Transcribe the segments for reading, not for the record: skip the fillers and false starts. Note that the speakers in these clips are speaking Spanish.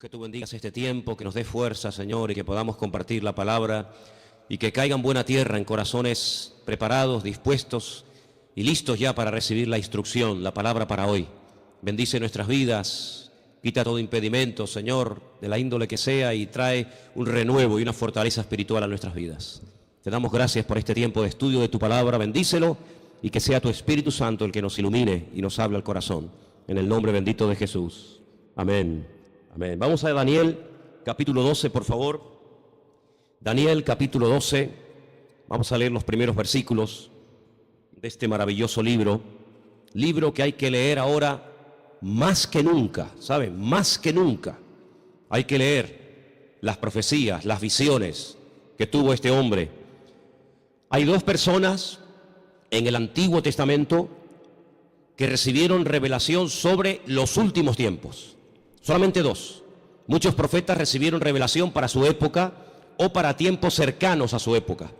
Que tú bendigas este tiempo, que nos dé fuerza, Señor, y que podamos compartir la palabra y que caiga en buena tierra, en corazones preparados, dispuestos y listos ya para recibir la instrucción, la palabra para hoy. Bendice nuestras vidas, quita todo impedimento, Señor, de la índole que sea, y trae un renuevo y una fortaleza espiritual a nuestras vidas. Te damos gracias por este tiempo de estudio de tu palabra, bendícelo y que sea tu Espíritu Santo el que nos ilumine y nos hable al corazón. En el nombre bendito de Jesús. Amén. Amén. Vamos a Daniel, capítulo 12, por favor. Daniel, capítulo 12. Vamos a leer los primeros versículos de este maravilloso libro. Libro que hay que leer ahora más que nunca, ¿saben? Más que nunca. Hay que leer las profecías, las visiones que tuvo este hombre. Hay dos personas en el Antiguo Testamento que recibieron revelación sobre los últimos tiempos. Solamente dos. Muchos profetas recibieron revelación para su época o para tiempos cercanos a su época.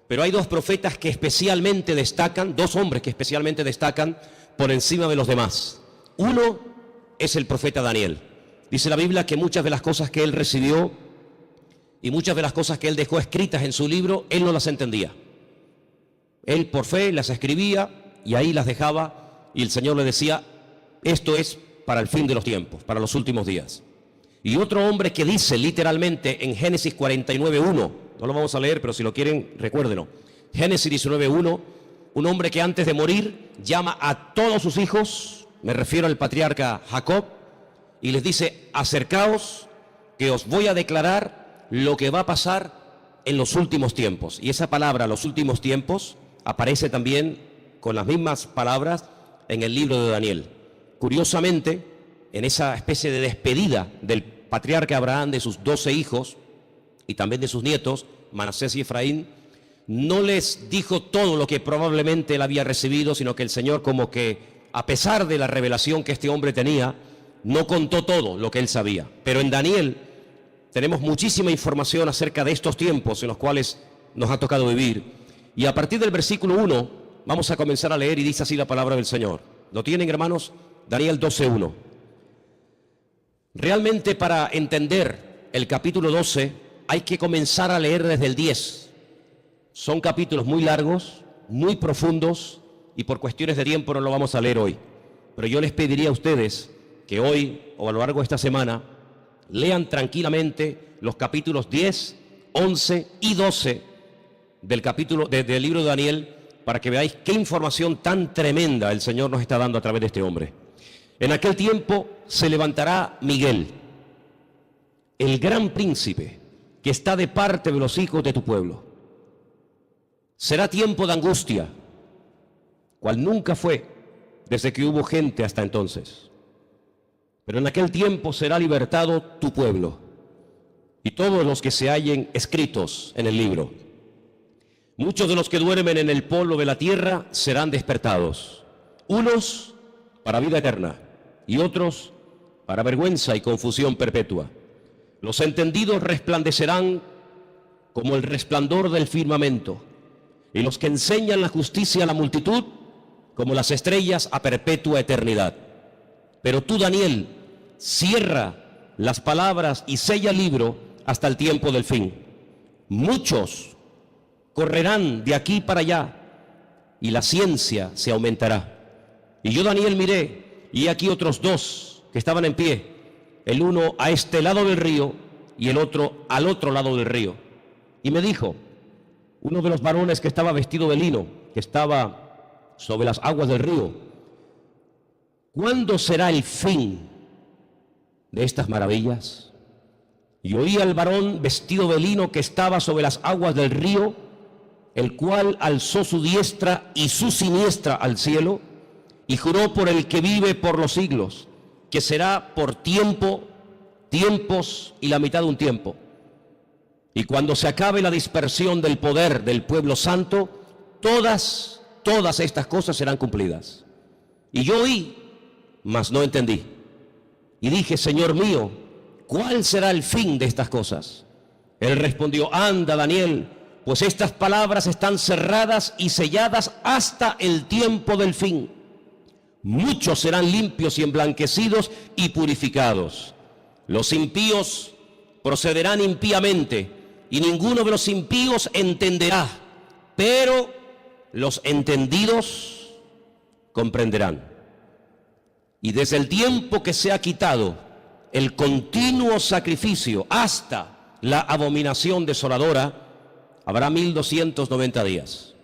Pero hay dos profetas que especialmente destacan, dos hombres que especialmente destacan por encima de los demás. Uno es el profeta Daniel. Dice la Biblia que muchas de las cosas que él recibió y muchas de las cosas que él dejó escritas en su libro, él no las entendía. Él por fe las escribía y ahí las dejaba, y el Señor le decía: esto es para el fin de los tiempos, para los últimos días. Y otro hombre que dice literalmente en Génesis 49:1, no lo vamos a leer, pero si lo quieren, recuérdenlo. Génesis 19:1, un hombre que antes de morir llama a todos sus hijos, me refiero al patriarca Jacob, y les dice: acercaos, que os voy a declarar lo que va a pasar en los últimos tiempos. Y esa palabra, los últimos tiempos, aparece también con las mismas palabras en el libro de Daniel. Curiosamente, en esa especie de despedida del patriarca Abraham de sus 12 hijos y también de sus nietos, Manasés y Efraín, no les dijo todo lo que probablemente él había recibido, sino que el Señor, como que a pesar de la revelación que este hombre tenía, no contó todo lo que él sabía. Pero en Daniel tenemos muchísima información acerca de estos tiempos en los cuales nos ha tocado vivir. Y a partir del versículo 1 vamos a comenzar a leer, y dice así la palabra del Señor. ¿Lo tienen, hermanos? Daniel 12:1. Realmente, para entender el capítulo 12 hay que comenzar a leer desde el 10. Son capítulos muy largos, muy profundos, y por cuestiones de tiempo no lo vamos a leer hoy. Pero yo les pediría a ustedes que hoy o a lo largo de esta semana lean tranquilamente los capítulos 10, 11 y 12 del libro de Daniel, para que veáis qué información tan tremenda el Señor nos está dando a través de este hombre. En aquel tiempo se levantará Miguel, el gran príncipe, que está de parte de los hijos de tu pueblo. Será tiempo de angustia, cual nunca fue desde que hubo gente hasta entonces. Pero en aquel tiempo será libertado tu pueblo y todos los que se hallen escritos en el libro. Muchos de los que duermen en el polvo de la tierra serán despertados, unos para vida eterna y otros para vergüenza y confusión perpetua. Los entendidos resplandecerán como el resplandor del firmamento, y los que enseñan la justicia a la multitud como las estrellas a perpetua eternidad. Pero tú, Daniel, cierra las palabras y sella el libro hasta el tiempo del fin. Muchos correrán de aquí para allá, y la ciencia se aumentará. Y yo, Daniel, miré, y aquí otros dos que estaban en pie, el uno a este lado del río y el otro al otro lado del río. Y me dijo uno de los varones que estaba vestido de lino, que estaba sobre las aguas del río: ¿cuándo será el fin de estas maravillas? Y oí al varón vestido de lino que estaba sobre las aguas del río, el cual alzó su diestra y su siniestra al cielo, y juró por el que vive por los siglos, que será por tiempo, tiempos y la mitad de un tiempo. Y cuando se acabe la dispersión del poder del pueblo santo, todas estas cosas serán cumplidas. Y yo oí, mas no entendí. Y dije: Señor mío, ¿cuál será el fin de estas cosas? Él respondió: anda, Daniel, pues estas palabras están cerradas y selladas hasta el tiempo del fin. Muchos serán limpios y emblanquecidos y purificados, Los impíos procederán impíamente, y ninguno de los impíos entenderá, pero los entendidos comprenderán. Y desde el tiempo que se ha quitado el continuo sacrificio hasta la abominación desoladora, habrá 1290 días.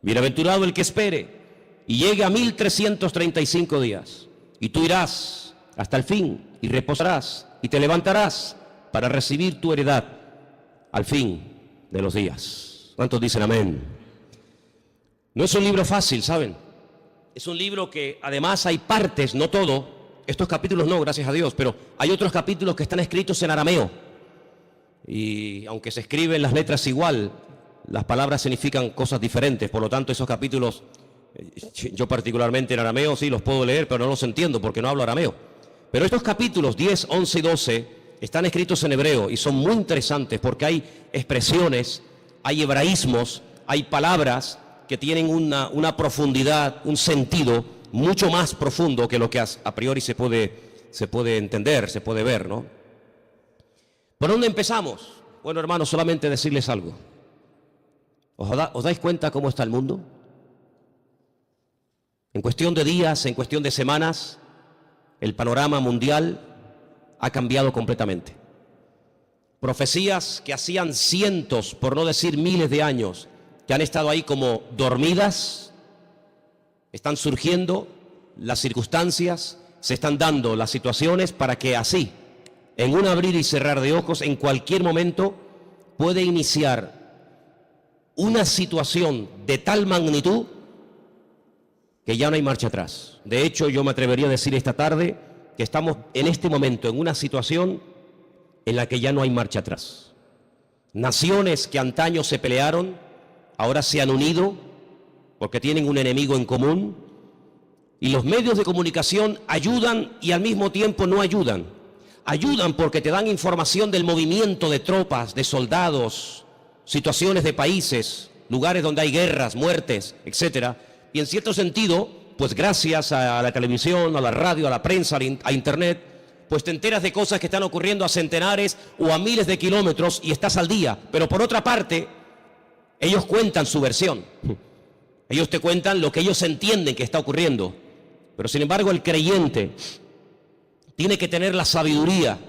Bienaventurado el que espere y llegue a 1335 días. Y tú irás hasta el fin y reposarás y te levantarás para recibir tu heredad al fin de los días. ¿Cuántos dicen amén? No es un libro fácil, ¿saben? Es un libro que además hay partes, no todo, estos capítulos no, gracias a Dios, pero hay otros capítulos que están escritos en arameo. Y aunque se escriben las letras igual, las palabras significan cosas diferentes. Por lo tanto, esos capítulos, yo particularmente en arameo sí los puedo leer, pero no los entiendo porque no hablo arameo. Pero estos capítulos 10, 11 y 12 están escritos en hebreo y son muy interesantes porque hay expresiones, hay hebraísmos, hay palabras que tienen una profundidad, un sentido mucho más profundo que lo que a priori se puede entender, se puede ver, ¿no? ¿Por dónde empezamos? Bueno, hermanos, solamente decirles algo. ¿Os dais cuenta cómo está el mundo? En cuestión de días, en cuestión de semanas, el panorama mundial ha cambiado completamente. Profecías que hacían cientos, por no decir miles de años, que han estado ahí como dormidas, están surgiendo las circunstancias, se están dando las situaciones para que así, en un abrir y cerrar de ojos, en cualquier momento, puede iniciar una situación de tal magnitud que ya no hay marcha atrás. De hecho, yo me atrevería a decir esta tarde que estamos en este momento en una situación en la que ya no hay marcha atrás. Naciones que antaño se pelearon, ahora se han unido porque tienen un enemigo en común, y los medios de comunicación ayudan y al mismo tiempo no ayudan. Ayudan porque te dan información del movimiento de tropas, de soldados, situaciones de países, lugares donde hay guerras, muertes, etcétera. Y en cierto sentido, pues gracias a la televisión, a la radio, a la prensa, a internet, pues te enteras de cosas que están ocurriendo a centenares o a miles de kilómetros y estás al día. Pero por otra parte, ellos cuentan su versión. Ellos te cuentan lo que ellos entienden que está ocurriendo. Pero sin embargo, el creyente tiene que tener la sabiduría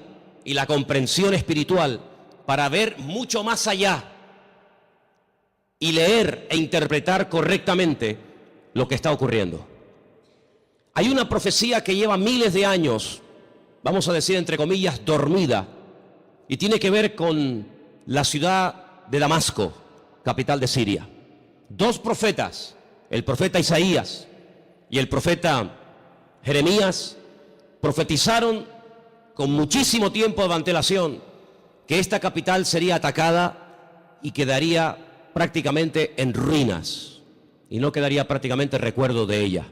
y la comprensión espiritual para ver mucho más allá y leer e interpretar correctamente lo que está ocurriendo. Hay una profecía que lleva miles de años, vamos a decir entre comillas, dormida, y tiene que ver con la ciudad de Damasco, capital de Siria. Dos profetas, el profeta Isaías y el profeta Jeremías, profetizaron con muchísimo tiempo de antelación que esta capital sería atacada y quedaría prácticamente en ruinas, y no quedaría prácticamente recuerdo de ella.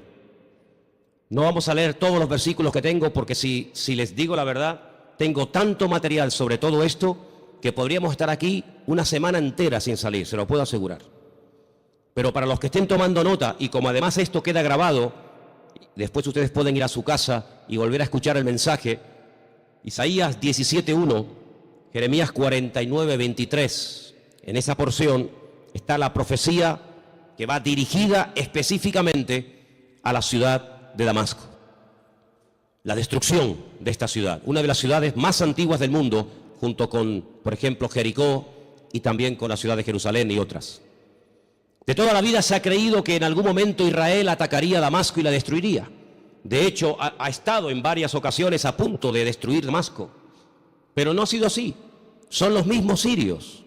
No vamos a leer todos los versículos que tengo, porque si les digo la verdad, tengo tanto material sobre todo esto que podríamos estar aquí una semana entera sin salir, se lo puedo asegurar. Pero para los que estén tomando nota, y como además esto queda grabado, después ustedes pueden ir a su casa y volver a escuchar el mensaje. Isaías 17:1, Jeremías 49:23. En esa porción está la profecía que va dirigida específicamente a la ciudad de Damasco. La destrucción de esta ciudad, una de las ciudades más antiguas del mundo, junto con, por ejemplo, Jericó y también con la ciudad de Jerusalén y otras. De toda la vida se ha creído que en algún momento Israel atacaría Damasco y la destruiría. De hecho, ha estado en varias ocasiones a punto de destruir Damasco. Pero no ha sido así. Son los mismos sirios,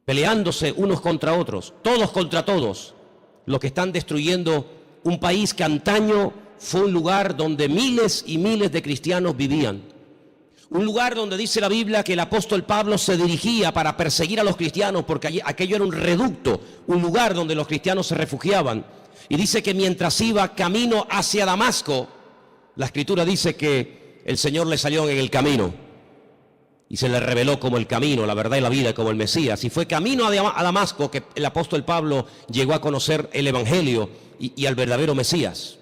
peleándose unos contra otros, todos contra todos, los que están destruyendo un país que antaño fue un lugar donde miles y miles de cristianos vivían. Un lugar donde dice la Biblia que el apóstol Pablo se dirigía para perseguir a los cristianos, porque aquello era un reducto, un lugar donde los cristianos se refugiaban. Y dice que mientras iba camino hacia Damasco, la Escritura dice que el Señor le salió en el camino y se le reveló como el camino, la verdad y la vida, como el Mesías. Y fue camino a Damasco que el apóstol Pablo llegó a conocer el Evangelio y al verdadero Mesías.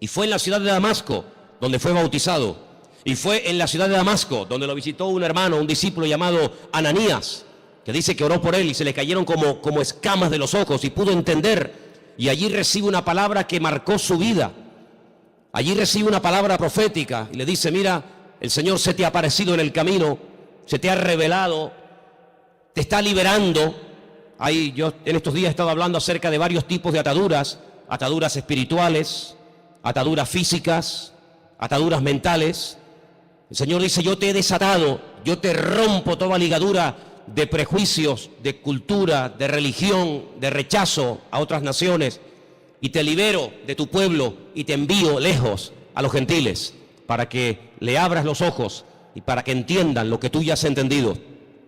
Y fue en la ciudad de Damasco donde fue bautizado. Y fue en la ciudad de Damasco, donde lo visitó un hermano, un discípulo llamado Ananías, que dice que oró por él y se le cayeron como escamas de los ojos y pudo entender. Y allí recibe una palabra que marcó su vida. Allí recibe una palabra profética y le dice: mira, el Señor se te ha aparecido en el camino, se te ha revelado, te está liberando. Ahí yo en estos días he estado hablando acerca de varios tipos de ataduras: ataduras espirituales, ataduras físicas, ataduras mentales. El Señor dice: yo te he desatado, yo te rompo toda ligadura de prejuicios, de cultura, de religión, de rechazo a otras naciones, y te libero de tu pueblo y te envío lejos a los gentiles para que le abras los ojos y para que entiendan lo que tú ya has entendido.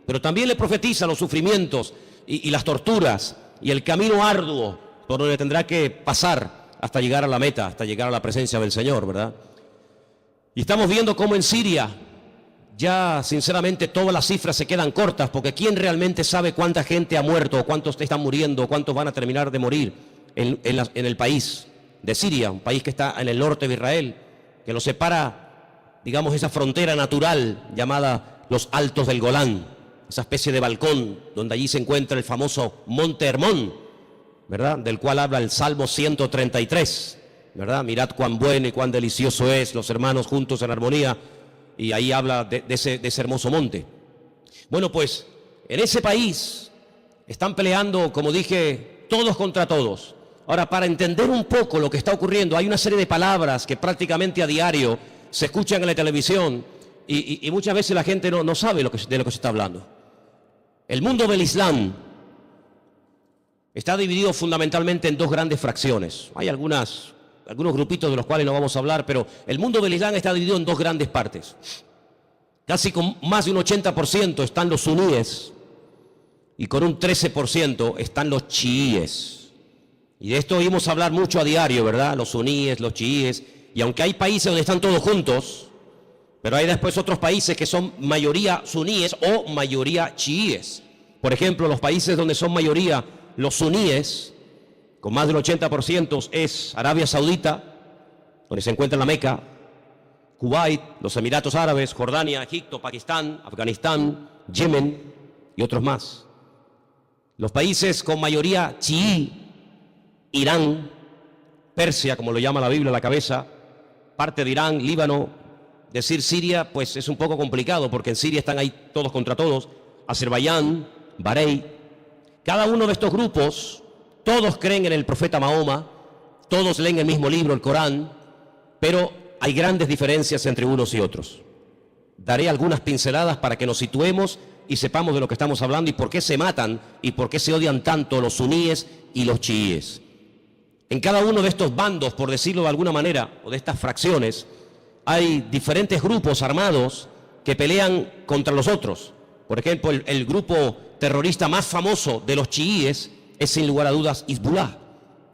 Pero también le profetiza los sufrimientos y las torturas y el camino arduo por donde tendrá que pasar hasta llegar a la meta, hasta llegar a la presencia del Señor, ¿verdad? Y estamos viendo cómo en Siria ya sinceramente todas las cifras se quedan cortas, porque ¿quién realmente sabe cuánta gente ha muerto, o cuántos están muriendo, o cuántos van a terminar de morir en el país de Siria, un país que está en el norte de Israel, que lo separa, digamos, esa frontera natural llamada los Altos del Golán, esa especie de balcón donde allí se encuentra el famoso Monte Hermón, ¿verdad?, del cual habla el Salmo 133, ¿verdad? Mirad cuán bueno y cuán delicioso es los hermanos juntos en armonía. Y ahí habla de ese hermoso monte. Bueno, pues en ese país están peleando, como dije, todos contra todos. Ahora, para entender un poco lo que está ocurriendo, hay una serie de palabras que prácticamente a diario se escuchan en la televisión y muchas veces la gente no sabe de lo que se está hablando. El mundo del Islam está dividido fundamentalmente en dos grandes fracciones. Hay algunos grupitos de los cuales no vamos a hablar, pero el mundo del Islam está dividido en dos grandes partes. Casi con más de un 80% están los suníes y con un 13% están los chiíes. Y de esto oímos hablar mucho a diario, ¿verdad? Los suníes, los chiíes. Y aunque hay países donde están todos juntos, pero hay después otros países que son mayoría suníes o mayoría chiíes. Por ejemplo, los países donde son mayoría los suníes, con más del 80%, es Arabia Saudita, donde se encuentra la Meca, Kuwait, los Emiratos Árabes, Jordania, Egipto, Pakistán, Afganistán, Yemen y otros más. Los países con mayoría chií, Irán, Persia, como lo llama la Biblia a la cabeza, parte de Irán, Líbano. Decir Siria, pues es un poco complicado, porque en Siria están ahí todos contra todos, Azerbaiyán, Bahrein. Cada uno de estos grupos, todos creen en el profeta Mahoma, todos leen el mismo libro, el Corán, pero hay grandes diferencias entre unos y otros. Daré algunas pinceladas para que nos situemos y sepamos de lo que estamos hablando y por qué se matan y por qué se odian tanto los suníes y los chiíes. En cada uno de estos bandos, por decirlo de alguna manera, o de estas fracciones, hay diferentes grupos armados que pelean contra los otros. Por ejemplo, el grupo terrorista más famoso de los chiíes es sin lugar a dudas Hezbollah,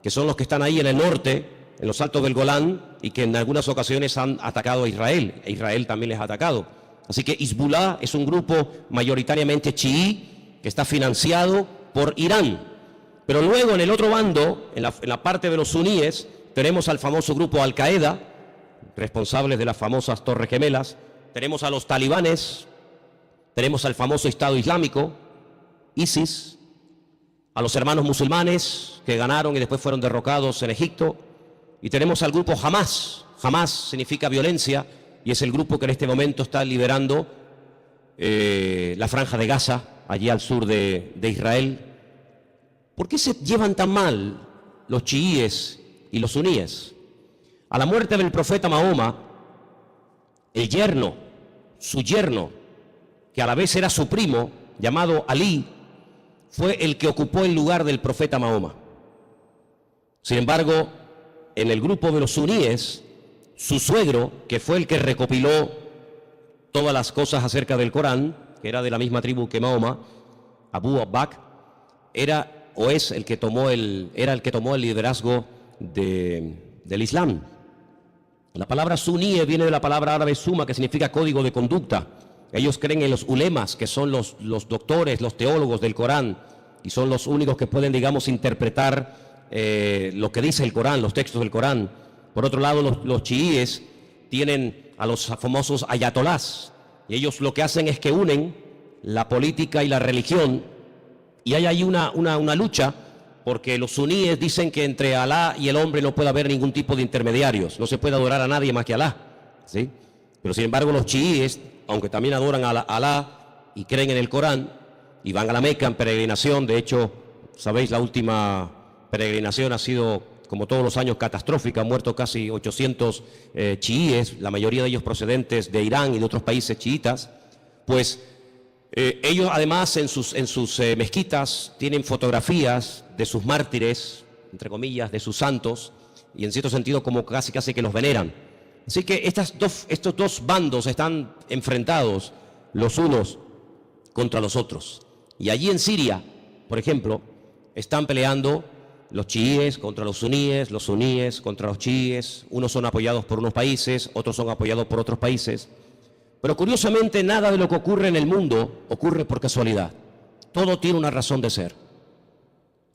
que son los que están ahí en el norte, en los Altos del Golán, y que en algunas ocasiones han atacado a Israel, e Israel también les ha atacado. Así que Hezbollah es un grupo mayoritariamente chií que está financiado por Irán. Pero luego en el otro bando, en la parte de los suníes, tenemos al famoso grupo Al-Qaeda, responsables de las famosas Torres Gemelas, tenemos a los talibanes, tenemos al famoso Estado Islámico, ISIS, a los hermanos musulmanes que ganaron y después fueron derrocados en Egipto, y tenemos al grupo Hamas. Hamas significa violencia y es el grupo que en este momento está liberando la franja de Gaza, allí al sur de Israel. ¿Por qué se llevan tan mal los chiíes y los suníes? A la muerte del profeta Mahoma, el yerno, su yerno, que a la vez era su primo, llamado Alí, fue el que ocupó el lugar del profeta Mahoma. Sin embargo, en el grupo de los suníes, su suegro, que fue el que recopiló todas las cosas acerca del Corán, que era de la misma tribu que Mahoma, Abu Bakr, era el que tomó el liderazgo del Islam. La palabra suní viene de la palabra árabe suma, que significa código de conducta. Ellos creen en los ulemas, que son los doctores, los teólogos del Corán, y son los únicos que pueden, digamos, interpretar lo que dice el Corán, los textos del Corán. Por otro lado, los chiíes tienen a los famosos ayatolás, y ellos lo que hacen es que unen la política y la religión, y hay ahí una lucha, porque los suníes dicen que entre Alá y el hombre no puede haber ningún tipo de intermediarios, no se puede adorar a nadie más que a Alá, ¿sí? Pero sin embargo los chiíes, aunque también adoran a Alá y creen en el Corán, y van a la Meca en peregrinación, de hecho, sabéis, la última peregrinación ha sido, como todos los años, catastrófica, han muerto casi 800 chiíes, la mayoría de ellos procedentes de Irán y de otros países chiitas, pues ellos además en sus mezquitas tienen fotografías de sus mártires, entre comillas, de sus santos, y en cierto sentido como casi que los veneran. Así que estos dos bandos están enfrentados los unos contra los otros. Y allí en Siria, por ejemplo, están peleando los chiíes contra los suníes contra los chiíes. Unos son apoyados por unos países, otros son apoyados por otros países. Pero curiosamente nada de lo que ocurre en el mundo ocurre por casualidad. Todo tiene una razón de ser.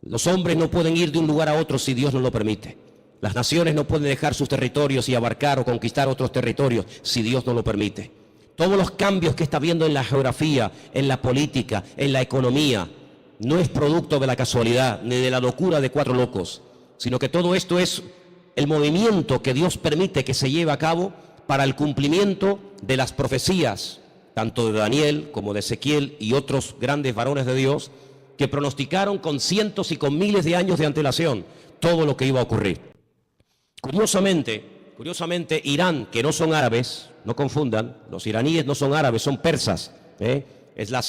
Los hombres no pueden ir de un lugar a otro si Dios no lo permite. Las naciones no pueden dejar sus territorios y abarcar o conquistar otros territorios si Dios no lo permite. Todos los cambios que está habiendo en la geografía, en la política, en la economía, no es producto de la casualidad ni de la locura de cuatro locos, sino que todo esto es el movimiento que Dios permite que se lleve a cabo para el cumplimiento de las profecías, tanto de Daniel como de Ezequiel y otros grandes varones de Dios, que pronosticaron con cientos y con miles de años de antelación todo lo que iba a ocurrir. Curiosamente, Irán, que no son árabes, no confundan, los iraníes no son árabes, son persas, es el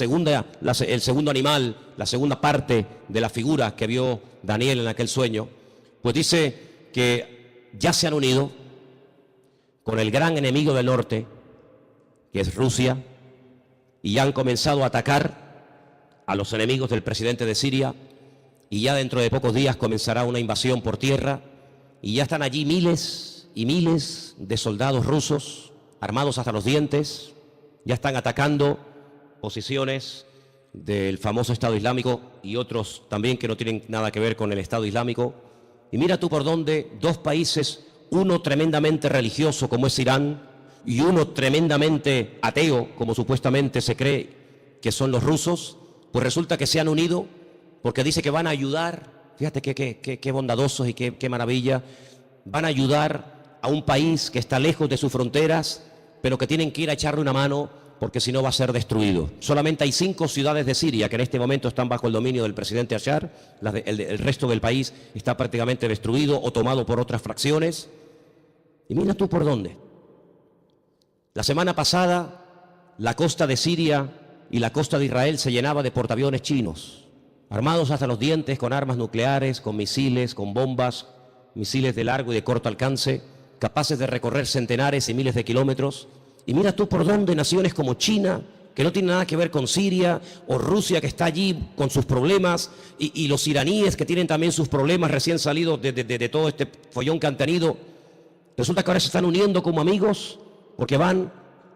segundo animal, la segunda parte de la figura que vio Daniel en aquel sueño, pues dice que ya se han unido con el gran enemigo del norte, que es Rusia, y ya han comenzado a atacar a los enemigos del presidente de Siria, y ya dentro de pocos días comenzará una invasión por tierra, y ya están allí miles y miles de soldados rusos, armados hasta los dientes, ya están atacando posiciones del famoso Estado Islámico y otros también que no tienen nada que ver con el Estado Islámico. Y mira tú por dónde dos países, uno tremendamente religioso como es Irán y uno tremendamente ateo como supuestamente se cree que son los rusos, pues resulta que se han unido porque dice que van a ayudar. Fíjate qué bondadosos y qué maravilla. Van a ayudar a un país que está lejos de sus fronteras, pero que tienen que ir a echarle una mano porque si no va a ser destruido. Solamente hay 5 ciudades de Siria que en este momento están bajo el dominio del presidente Bashar. El resto del país está prácticamente destruido o tomado por otras fracciones. Y mira tú por dónde. La semana pasada, la costa de Siria y la costa de Israel se llenaba de portaaviones chinos, armados hasta los dientes con armas nucleares, con misiles, con bombas, misiles de largo y de corto alcance, capaces de recorrer centenares y miles de kilómetros. Y mira tú por dónde naciones como China, que no tiene nada que ver con Siria, o Rusia, que está allí con sus problemas, y los iraníes, que tienen también sus problemas recién salidos de todo este follón que han tenido, resulta que ahora se están uniendo como amigos porque van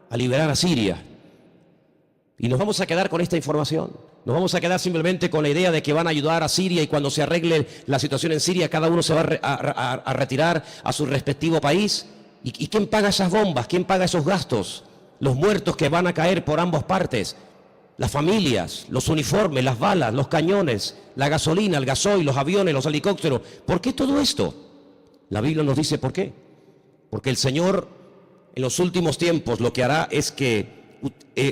a liberar a Siria. Y nos vamos a quedar con esta información. Nos vamos a quedar simplemente con la idea de que van a ayudar a Siria y cuando se arregle la situación en Siria, cada uno se va a retirar a su respectivo país. ¿Y quién paga esas bombas? ¿Quién paga esos gastos? Los muertos que van a caer por ambas partes, las familias, los uniformes, las balas, los cañones, la gasolina, el gasoil, los aviones, los helicópteros. ¿Por qué todo esto? La Biblia nos dice por qué. Porque el Señor en los últimos tiempos lo que hará es que,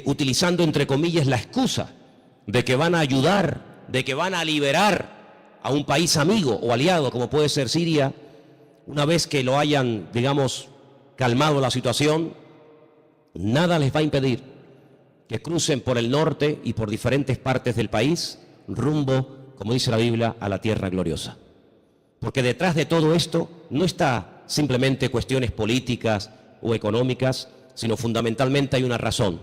utilizando entre comillas la excusa de que van a ayudar, de que van a liberar a un país amigo o aliado como puede ser Siria, una vez que lo hayan, digamos, calmado la situación, nada les va a impedir que crucen por el norte y por diferentes partes del país rumbo, como dice la Biblia, a la tierra gloriosa. Porque detrás de todo esto no está simplemente cuestiones políticas o económicas, sino fundamentalmente hay una razón: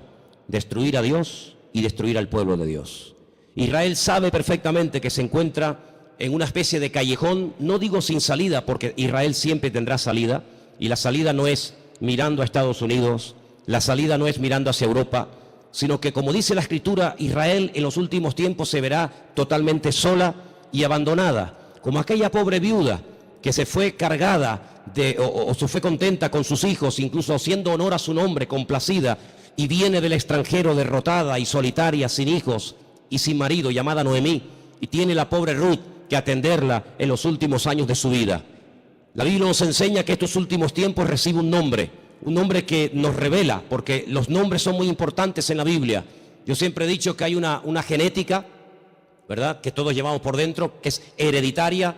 destruir a Dios y destruir al pueblo de Dios. Israel sabe perfectamente que se encuentra en una especie de callejón, no digo sin salida, porque Israel siempre tendrá salida, y la salida no es mirando a Estados Unidos, la salida no es mirando hacia Europa, sino que, como dice la Escritura, Israel en los últimos tiempos se verá totalmente sola y abandonada, como aquella pobre viuda que se fue cargada o se fue contenta con sus hijos, incluso haciendo honor a su nombre, complacida, y viene del extranjero derrotada y solitaria, sin hijos y sin marido, llamada Noemí, y tiene la pobre Ruth que atenderla en los últimos años de su vida. La Biblia nos enseña que estos últimos tiempos recibe un nombre que nos revela, porque los nombres son muy importantes en la Biblia. Yo siempre he dicho que hay una genética, ¿verdad?, que todos llevamos por dentro, que es hereditaria,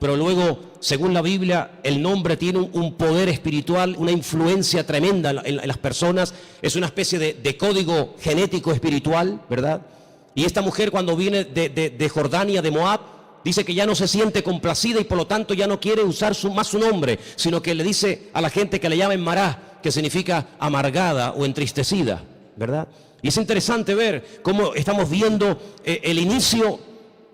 pero luego, según la Biblia, el nombre tiene un poder espiritual, una influencia tremenda en las personas. Es una especie de código genético espiritual, ¿verdad? Y esta mujer, cuando viene de Jordania, de Moab, dice que ya no se siente complacida y por lo tanto ya no quiere usar más su nombre, sino que le dice a la gente que le llamen Mará, que significa amargada o entristecida, ¿verdad? Y es interesante ver cómo estamos viendo el inicio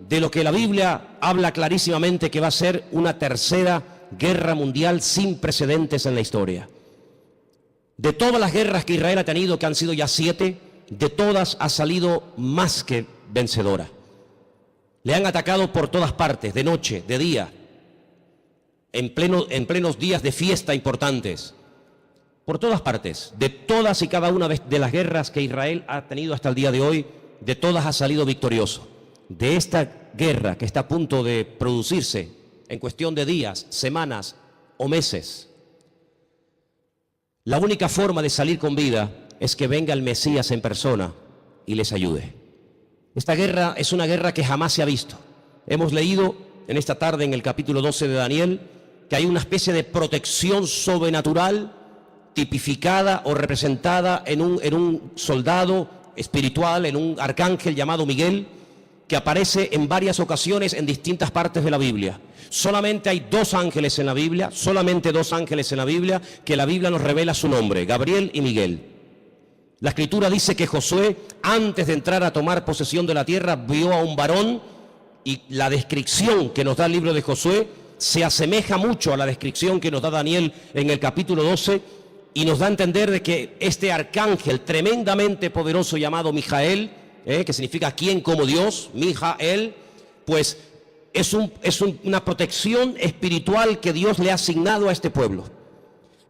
de lo que la Biblia habla clarísimamente, que va a ser una tercera guerra mundial sin precedentes en la historia. De todas las guerras que Israel ha tenido, que han sido ya 7, de todas ha salido más que vencedora. Le han atacado por todas partes, de noche, de día, en plenos días de fiesta importantes. Por todas partes, de todas y cada una de las guerras que Israel ha tenido hasta el día de hoy, de todas ha salido victorioso. De esta guerra que está a punto de producirse en cuestión de días, semanas o meses, la única forma de salir con vida es que venga el Mesías en persona y les ayude. Esta guerra es una guerra que jamás se ha visto. Hemos leído en esta tarde en el capítulo 12 de Daniel que hay una especie de protección sobrenatural tipificada o representada en un soldado espiritual, en un arcángel llamado Miguel, que aparece en varias ocasiones en distintas partes de la Biblia. Solamente hay 2 ángeles en la Biblia, solamente 2 ángeles en la Biblia, que la Biblia nos revela su nombre, Gabriel y Miguel. La Escritura dice que Josué, antes de entrar a tomar posesión de la tierra, vio a un varón, y la descripción que nos da el libro de Josué se asemeja mucho a la descripción que nos da Daniel en el capítulo 12, y nos da a entender de que este arcángel tremendamente poderoso llamado Mijael, que significa quien como Dios, Mijael, pues es una protección espiritual que Dios le ha asignado a este pueblo.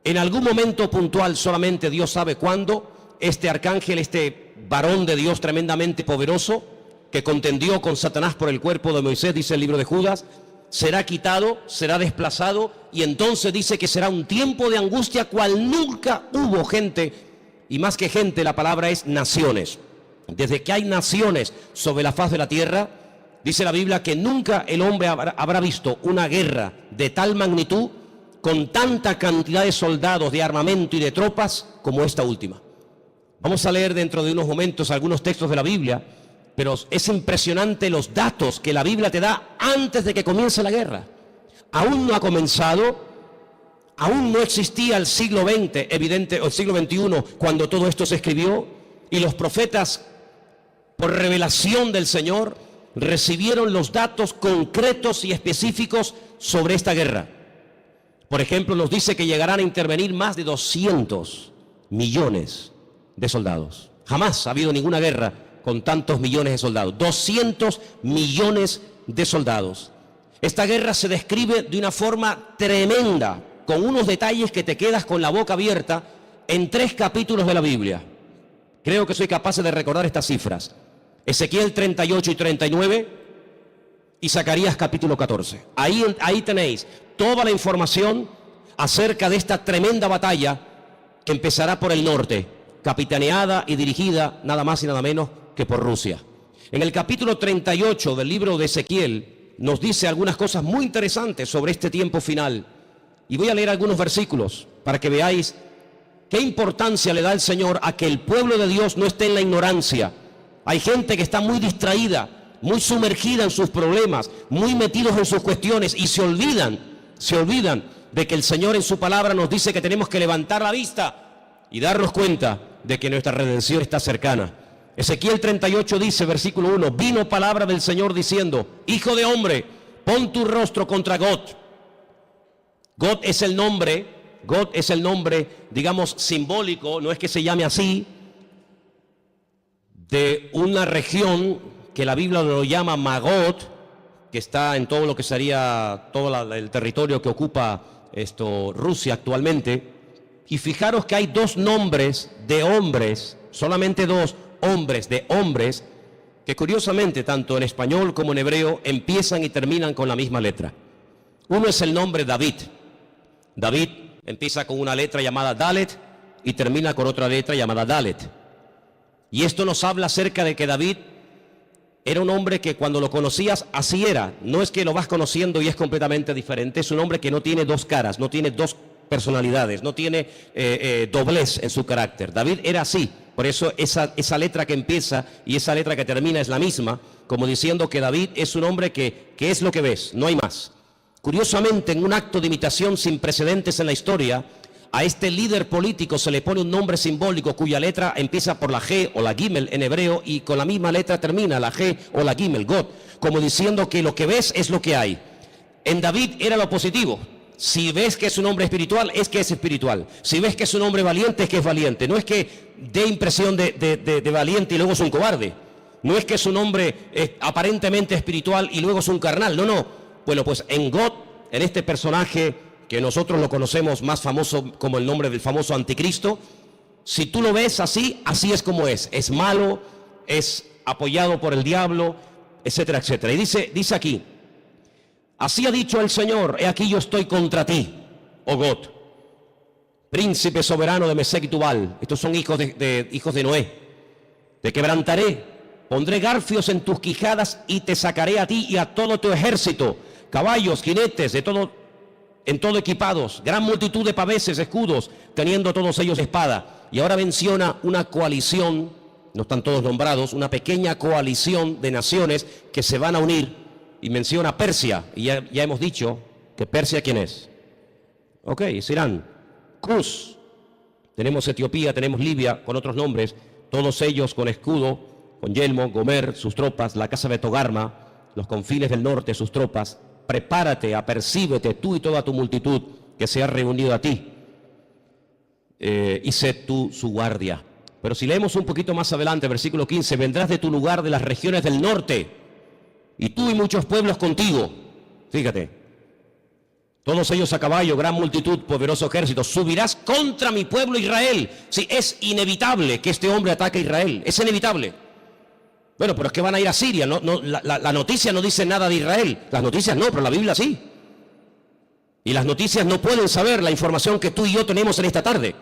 En algún momento puntual, solamente Dios sabe cuándo, este arcángel, este varón de Dios tremendamente poderoso, que contendió con Satanás por el cuerpo de Moisés, dice el libro de Judas, será quitado, será desplazado, y entonces dice que será un tiempo de angustia cual nunca hubo gente, y más que gente, la palabra es naciones. Desde que hay naciones sobre la faz de la tierra, dice la Biblia que nunca el hombre habrá visto una guerra de tal magnitud, con tanta cantidad de soldados, de armamento y de tropas como esta última. Vamos a leer dentro de unos momentos algunos textos de la Biblia, pero es impresionante los datos que la Biblia te da antes de que comience la guerra. Aún no ha comenzado, aún no existía el siglo XX, evidente, o el siglo XXI, cuando todo esto se escribió, y los profetas, por revelación del Señor, recibieron los datos concretos y específicos sobre esta guerra. Por ejemplo, nos dice que llegarán a intervenir más de 200 millones de soldados. Jamás ha habido ninguna guerra con tantos millones de soldados. 200 millones de soldados. Esta guerra se describe de una forma tremenda, con unos detalles que te quedas con la boca abierta en 3 capítulos de la Biblia. Creo que soy capaz de recordar estas cifras. Ezequiel 38 y 39 y Zacarías capítulo 14. Ahí tenéis toda la información acerca de esta tremenda batalla que empezará por el norte, capitaneada y dirigida nada más y nada menos que por Rusia. En el capítulo 38 del libro de Ezequiel nos dice algunas cosas muy interesantes sobre este tiempo final. Y voy a leer algunos versículos para que veáis qué importancia le da el Señor a que el pueblo de Dios no esté en la ignorancia. Hay gente que está muy distraída, muy sumergida en sus problemas, muy metidos en sus cuestiones y se olvidan de que el Señor en su palabra nos dice que tenemos que levantar la vista y darnos cuenta de que nuestra redención está cercana. Ezequiel 38 dice, versículo 1, vino palabra del Señor diciendo, hijo de hombre, pon tu rostro contra Gog. Gog es el nombre, digamos, simbólico, no es que se llame así, de una región que la Biblia lo llama Magot, que está en todo lo que sería todo el territorio que ocupa Rusia actualmente. Y fijaros que hay dos nombres de hombres, solamente dos hombres de hombres, que curiosamente tanto en español como en hebreo empiezan y terminan con la misma letra. Uno es el nombre David. David empieza con una letra llamada Dalet y termina con otra letra llamada Dalet. Y esto nos habla acerca de que David era un hombre que cuando lo conocías así era. No es que lo vas conociendo y es completamente diferente. Es un hombre que no tiene dos caras, no tiene dos personalidades, no tiene doblez en su carácter. David era así. Por eso esa letra que empieza y esa letra que termina es la misma, como diciendo que David es un hombre que es lo que ves, no hay más. Curiosamente, en un acto de imitación sin precedentes en la historia, a este líder político se le pone un nombre simbólico cuya letra empieza por la G o la Gimel en hebreo y con la misma letra termina la G o la Gimel, God, como diciendo que lo que ves es lo que hay. En David era lo positivo. Si ves que es un hombre espiritual, es que es espiritual. Si ves que es un hombre valiente, es que es valiente. No es que dé impresión de valiente y luego es un cobarde. No es que es un hombre aparentemente espiritual y luego es un carnal. No, no. Bueno, pues en God, en este personaje que nosotros lo conocemos más famoso como el nombre del famoso anticristo, si tú lo ves así, así es como es. Es malo, es apoyado por el diablo, etcétera, etcétera. Y dice aquí, así ha dicho el Señor, he aquí yo estoy contra ti, oh God, príncipe soberano de Mesec y Tubal. Estos son hijos de Noé. Te quebrantaré, pondré garfios en tus quijadas y te sacaré a ti y a todo tu ejército, caballos, jinetes, en todo equipados, gran multitud de paveses, escudos, teniendo todos ellos espada. Y ahora menciona una coalición, no están todos nombrados, una pequeña coalición de naciones que se van a unir. Y menciona Persia, y ya hemos dicho que Persia, ¿quién es? Ok, es Irán. Cus, tenemos Etiopía, tenemos Libia, con otros nombres, todos ellos con escudo, con yelmo, Gomer, sus tropas, la casa de Togarma, los confines del norte, sus tropas. Prepárate, apercíbete, tú y toda tu multitud que se ha reunido a ti, y sé tú su guardia. Pero si leemos un poquito más adelante, versículo 15, vendrás de tu lugar de las regiones del norte, y tú y muchos pueblos contigo. Fíjate, todos ellos a caballo, gran multitud, poderoso ejército. Subirás contra mi pueblo Israel. Sí, es inevitable que este hombre ataque a Israel, es inevitable. Bueno, pero es que van a ir a Siria. La noticia no dice nada de Israel. Las noticias no, pero la Biblia sí. Y las noticias no pueden saber la información que tú y yo tenemos en esta tarde.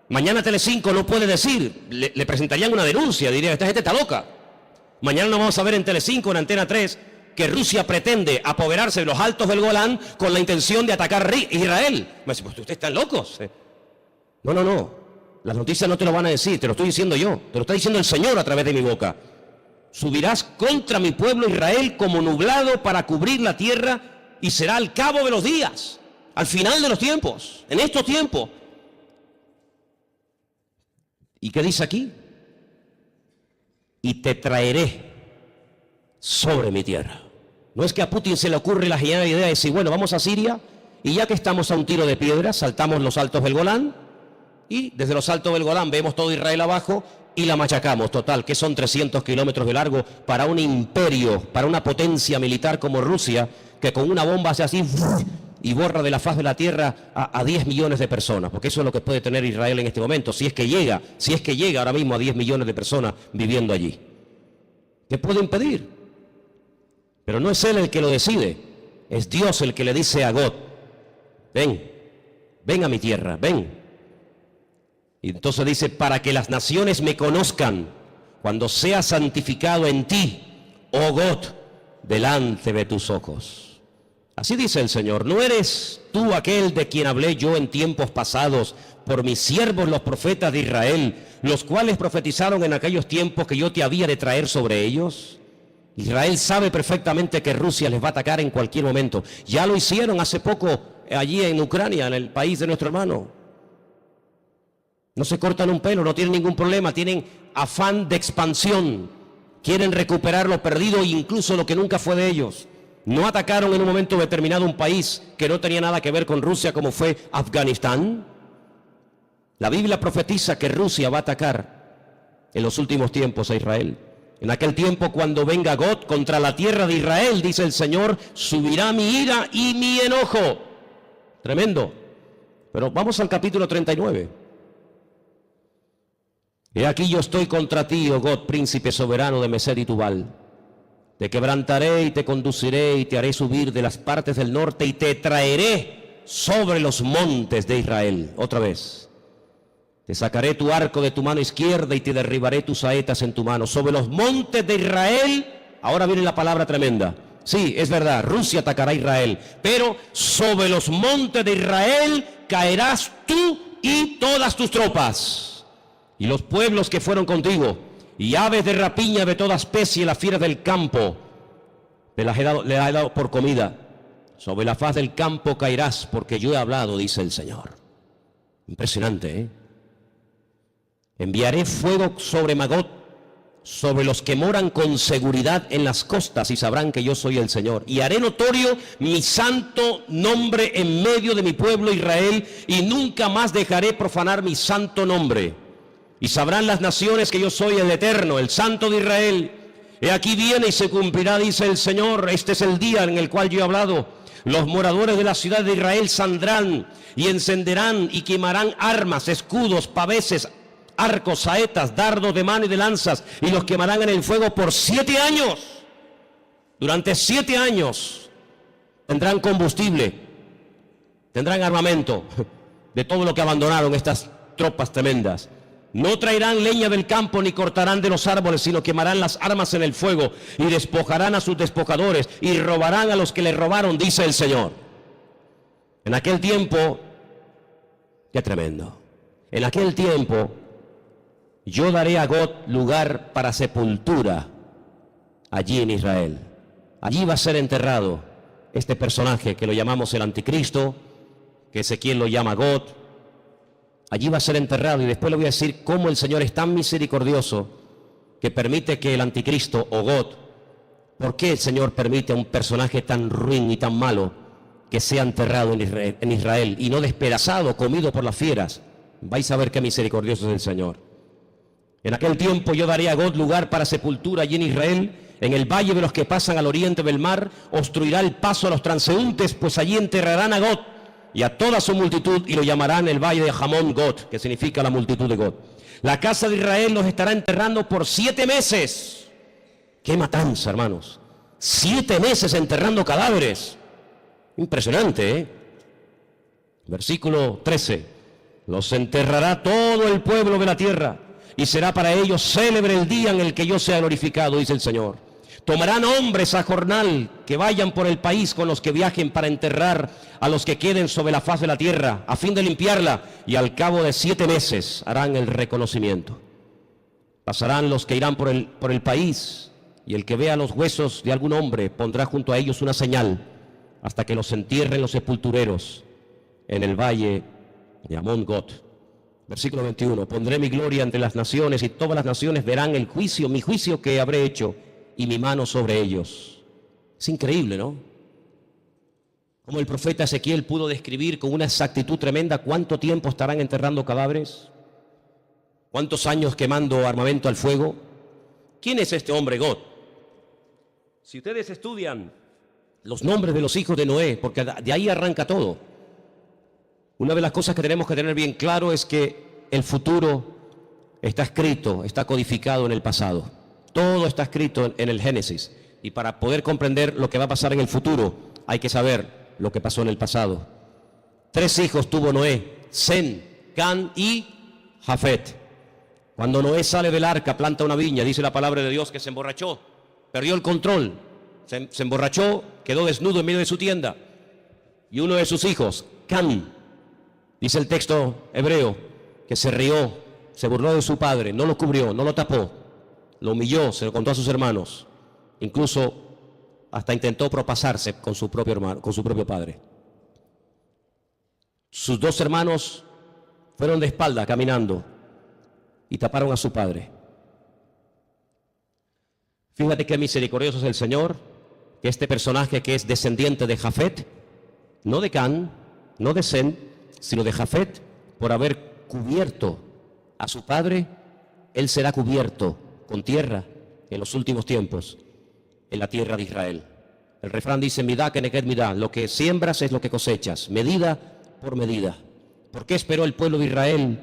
Mañana Telecinco no puede decir, le presentarían una denuncia, diría, esta gente está loca. Mañana no vamos a ver en Telecinco, en Antena 3, que Rusia pretende apoderarse de los altos del Golán con la intención de atacar Israel. Me dice, pues ustedes están locos. No. Las noticias no te lo van a decir, te lo estoy diciendo yo. Te lo está diciendo el Señor a través de mi boca. Subirás contra mi pueblo Israel como nublado para cubrir la tierra y será al cabo de los días, al final de los tiempos, en estos tiempos. ¿Y qué dice aquí? Y te traeré sobre mi tierra. No es que a Putin se le ocurre la genial idea de decir, bueno, vamos a Siria y ya que estamos a un tiro de piedra, saltamos los altos del Golán y desde los altos del Golán vemos todo Israel abajo y la machacamos. Total, que son 300 kilómetros de largo para un imperio, para una potencia militar como Rusia, que con una bomba hace así y borra de la faz de la tierra a 10 millones de personas, porque eso es lo que puede tener Israel en este momento, si es que llega ahora mismo a 10 millones de personas viviendo allí. ¿Qué puede impedir? Pero no es él el que lo decide, es Dios el que le dice a God, ven a mi tierra, ven. Y entonces dice, para que las naciones me conozcan, cuando sea santificado en ti, oh God, delante de tus ojos. Así dice el Señor, ¿no eres tú aquel de quien hablé yo en tiempos pasados por mis siervos los profetas de Israel, los cuales profetizaron en aquellos tiempos que yo te había de traer sobre ellos? Israel sabe perfectamente que Rusia les va a atacar en cualquier momento. Ya lo hicieron hace poco allí en Ucrania, en el país de nuestro hermano. No se cortan un pelo, no tienen ningún problema, tienen afán de expansión. Quieren recuperar lo perdido e incluso lo que nunca fue de ellos. No atacaron en un momento determinado un país que no tenía nada que ver con Rusia, como fue Afganistán. La Biblia profetiza que Rusia va a atacar en los últimos tiempos a Israel. En aquel tiempo, cuando venga God contra la tierra de Israel, dice el Señor, subirá mi ira y mi enojo. tremendo. Pero vamos al capítulo 39. He aquí yo estoy contra ti, oh God, príncipe soberano de Mesed y Tubal. Te quebrantaré y te conduciré y te haré subir de las partes del norte y te traeré sobre los montes de Israel. Otra vez. Te sacaré tu arco de tu mano izquierda y te derribaré tus saetas en tu mano. Sobre los montes de Israel, ahora viene la palabra tremenda. Sí, es verdad, Rusia atacará a Israel, pero sobre los montes de Israel caerás tú y todas tus tropas, y los pueblos que fueron contigo, y aves de rapiña de toda especie, las fieras del campo, le he dado por comida. Sobre la faz del campo caerás, porque yo he hablado, dice el Señor. Impresionante, ¿eh? Enviaré fuego sobre Magog, sobre los que moran con seguridad en las costas, y sabrán que yo soy el Señor. Y haré notorio mi santo nombre en medio de mi pueblo Israel, y nunca más dejaré profanar mi santo nombre. Y sabrán las naciones que yo soy el Eterno, el Santo de Israel. He aquí viene y se cumplirá, dice el Señor. Este es el día en el cual yo he hablado. Los moradores de la ciudad de Israel saldrán y encenderán y quemarán armas, escudos, paveses, arcos, saetas, dardos de mano y de lanzas, y los quemarán en el fuego por 7 años. Durante 7 años tendrán combustible, tendrán armamento de todo lo que abandonaron estas tropas tremendas. No traerán leña del campo ni cortarán de los árboles, sino quemarán las armas en el fuego y despojarán a sus despojadores y robarán a los que les robaron, dice el Señor. En aquel tiempo, qué tremendo, en aquel tiempo yo daré a God lugar para sepultura allí en Israel. Allí va a ser enterrado este personaje que lo llamamos el anticristo, que Ezequiel lo llama God. Allí va a ser enterrado, y después le voy a decir cómo el Señor es tan misericordioso que permite que el anticristo o God, ¿por qué el Señor permite a un personaje tan ruin y tan malo que sea enterrado en Israel y no despedazado, comido por las fieras? Vais a ver qué misericordioso es el Señor. En aquel tiempo yo daré a God lugar para sepultura allí en Israel, en el valle de los que pasan al oriente del mar, obstruirá el paso a los transeúntes, pues allí enterrarán a God y a toda su multitud, y lo llamarán el valle de Hamón God, que significa la multitud de God. La casa de Israel los estará enterrando por 7 meses. ¡Qué matanza, hermanos! 7 meses enterrando cadáveres. Impresionante, ¿eh? Versículo 13. Los enterrará todo el pueblo de la tierra, y será para ellos célebre el día en el que yo sea glorificado, dice el Señor. Tomarán hombres a jornal que vayan por el país con los que viajen para enterrar a los que queden sobre la faz de la tierra, a fin de limpiarla, y al cabo de 7 meses harán el reconocimiento. Pasarán los que irán por el país, y el que vea los huesos de algún hombre pondrá junto a ellos una señal, hasta que los entierren los sepultureros en el valle de Hamón God. Versículo 21. Pondré mi gloria entre las naciones, y todas las naciones verán el juicio, mi juicio que habré hecho, y mi mano sobre ellos. Es increíble, ¿no? Como el profeta Ezequiel pudo describir con una exactitud tremenda cuánto tiempo estarán enterrando cadáveres, cuántos años quemando armamento al fuego. ¿Quién es este hombre God? Si ustedes estudian los nombres de los hijos de Noé, porque de ahí arranca todo, una de las cosas que tenemos que tener bien claro es que el futuro está escrito, está codificado en el pasado. Todo está escrito en el Génesis, y para poder comprender lo que va a pasar en el futuro hay que saber lo que pasó en el pasado. 3 hijos tuvo Noé: Sem, Cam y Jafet. Cuando Noé sale del arca, planta una viña, dice la palabra de Dios que se emborrachó, perdió el control, se emborrachó, quedó desnudo en medio de su tienda, y uno de sus hijos, Cam, dice el texto hebreo, que se rió, se burló de su padre, no lo cubrió, no lo tapó, lo humilló, se lo contó a sus hermanos, incluso hasta intentó propasarse con su propio hermano, con su propio padre. Sus 2 hermanos fueron de espalda caminando y taparon a su padre. Fíjate qué misericordioso es el Señor, que este personaje que es descendiente de Jafet, no de Cam, no de Sem, sino de Jafet, por haber cubierto a su padre, él será cubierto con tierra en los últimos tiempos, en la tierra de Israel. El refrán dice: midá keneged midá, lo que siembras es lo que cosechas, medida por medida. ¿Por qué esperó el pueblo de Israel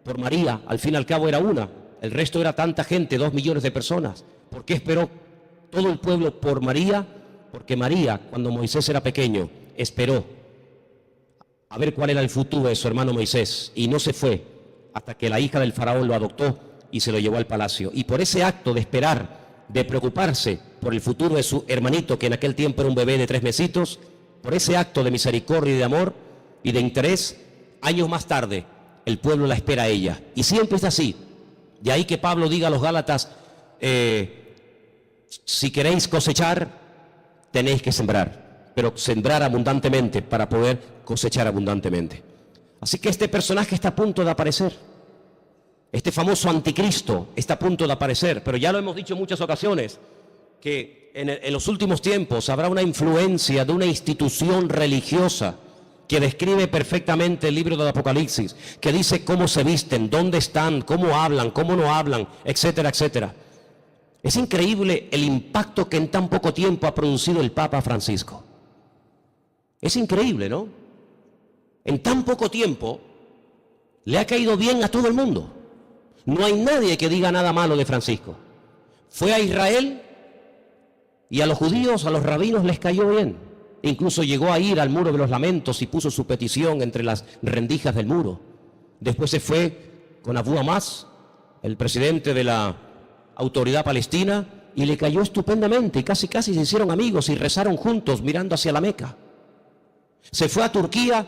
por María? Al fin y al cabo era una. El resto era tanta gente, 2 millones de personas. ¿Por qué esperó todo el pueblo por María? Porque María, cuando Moisés era pequeño, esperó a ver cuál era el futuro de su hermano Moisés y no se fue hasta que la hija del faraón lo adoptó y se lo llevó al palacio. Y por ese acto de esperar, de preocuparse por el futuro de su hermanito, que en aquel tiempo era un bebé de 3 mesitos, por ese acto de misericordia y de amor y de interés, años más tarde el pueblo la espera a ella. Y siempre es así. De ahí que Pablo diga a los Gálatas, si queréis cosechar, tenéis que sembrar, pero sembrar abundantemente para poder cosechar abundantemente. Así que este personaje está a punto de aparecer. Este famoso anticristo está a punto de aparecer, pero ya lo hemos dicho en muchas ocasiones, que en los últimos tiempos habrá una influencia de una institución religiosa que describe perfectamente el libro del Apocalipsis, que dice cómo se visten, dónde están, cómo hablan, cómo no hablan, etcétera, etcétera. Es increíble el impacto que en tan poco tiempo ha producido el Papa Francisco. Es increíble, ¿no? En tan poco tiempo le ha caído bien a todo el mundo. No hay nadie que diga nada malo de Francisco. Fue a Israel y a los judíos, a los rabinos les cayó bien. Incluso llegó a ir al Muro de los Lamentos y puso su petición entre las rendijas del muro. Después se fue con Abu Hamas, el presidente de la autoridad palestina, y le cayó estupendamente y casi se hicieron amigos y rezaron juntos mirando hacia la Meca. Se fue a Turquía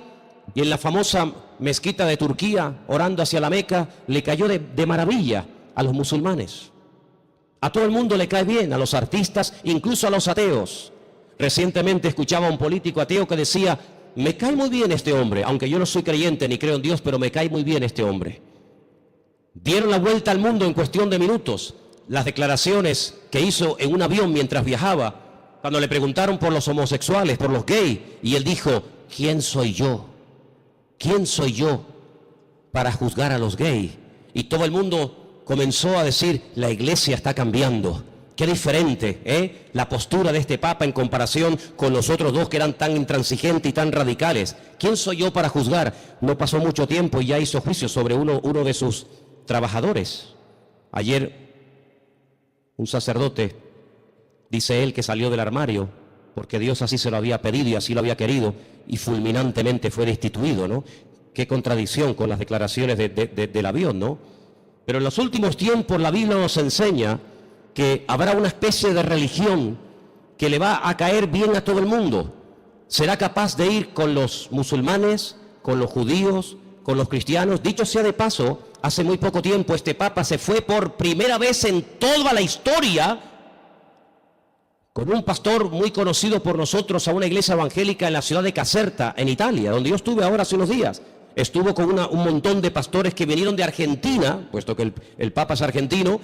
y en la famosa mezquita de Turquía, orando hacia la Meca, le cayó de maravilla a los musulmanes. A todo el mundo le cae bien, a los artistas, incluso a los ateos. Recientemente escuchaba a un político ateo que decía, me cae muy bien este hombre, aunque yo no soy creyente ni creo en Dios, pero me cae muy bien este hombre. Dieron la vuelta al mundo en cuestión de minutos. Las declaraciones que hizo en un avión mientras viajaba, cuando le preguntaron por los homosexuales, por los gays, y él dijo, ¿quién soy yo? ¿Quién soy yo para juzgar a los gays? Y todo el mundo comenzó a decir, la iglesia está cambiando. Qué diferente, la postura de este Papa en comparación con los otros dos que eran tan intransigentes y tan radicales. ¿Quién soy yo para juzgar? No pasó mucho tiempo y ya hizo juicio sobre uno de sus trabajadores. Ayer un sacerdote, dice él, que salió del armario porque Dios así se lo había pedido y así lo había querido y fulminantemente fue destituido, ¿no? Qué contradicción con las declaraciones del avión, ¿no? Pero en los últimos tiempos la Biblia nos enseña que habrá una especie de religión que le va a caer bien a todo el mundo. Será capaz de ir con los musulmanes, con los judíos, con los cristianos. Dicho sea de paso, hace muy poco tiempo este Papa se fue por primera vez en toda la historia con un pastor muy conocido por nosotros a una iglesia evangélica en la ciudad de Caserta, en Italia, donde yo estuve ahora hace unos días. Estuvo con un montón de pastores que vinieron de Argentina, puesto que el Papa es argentino,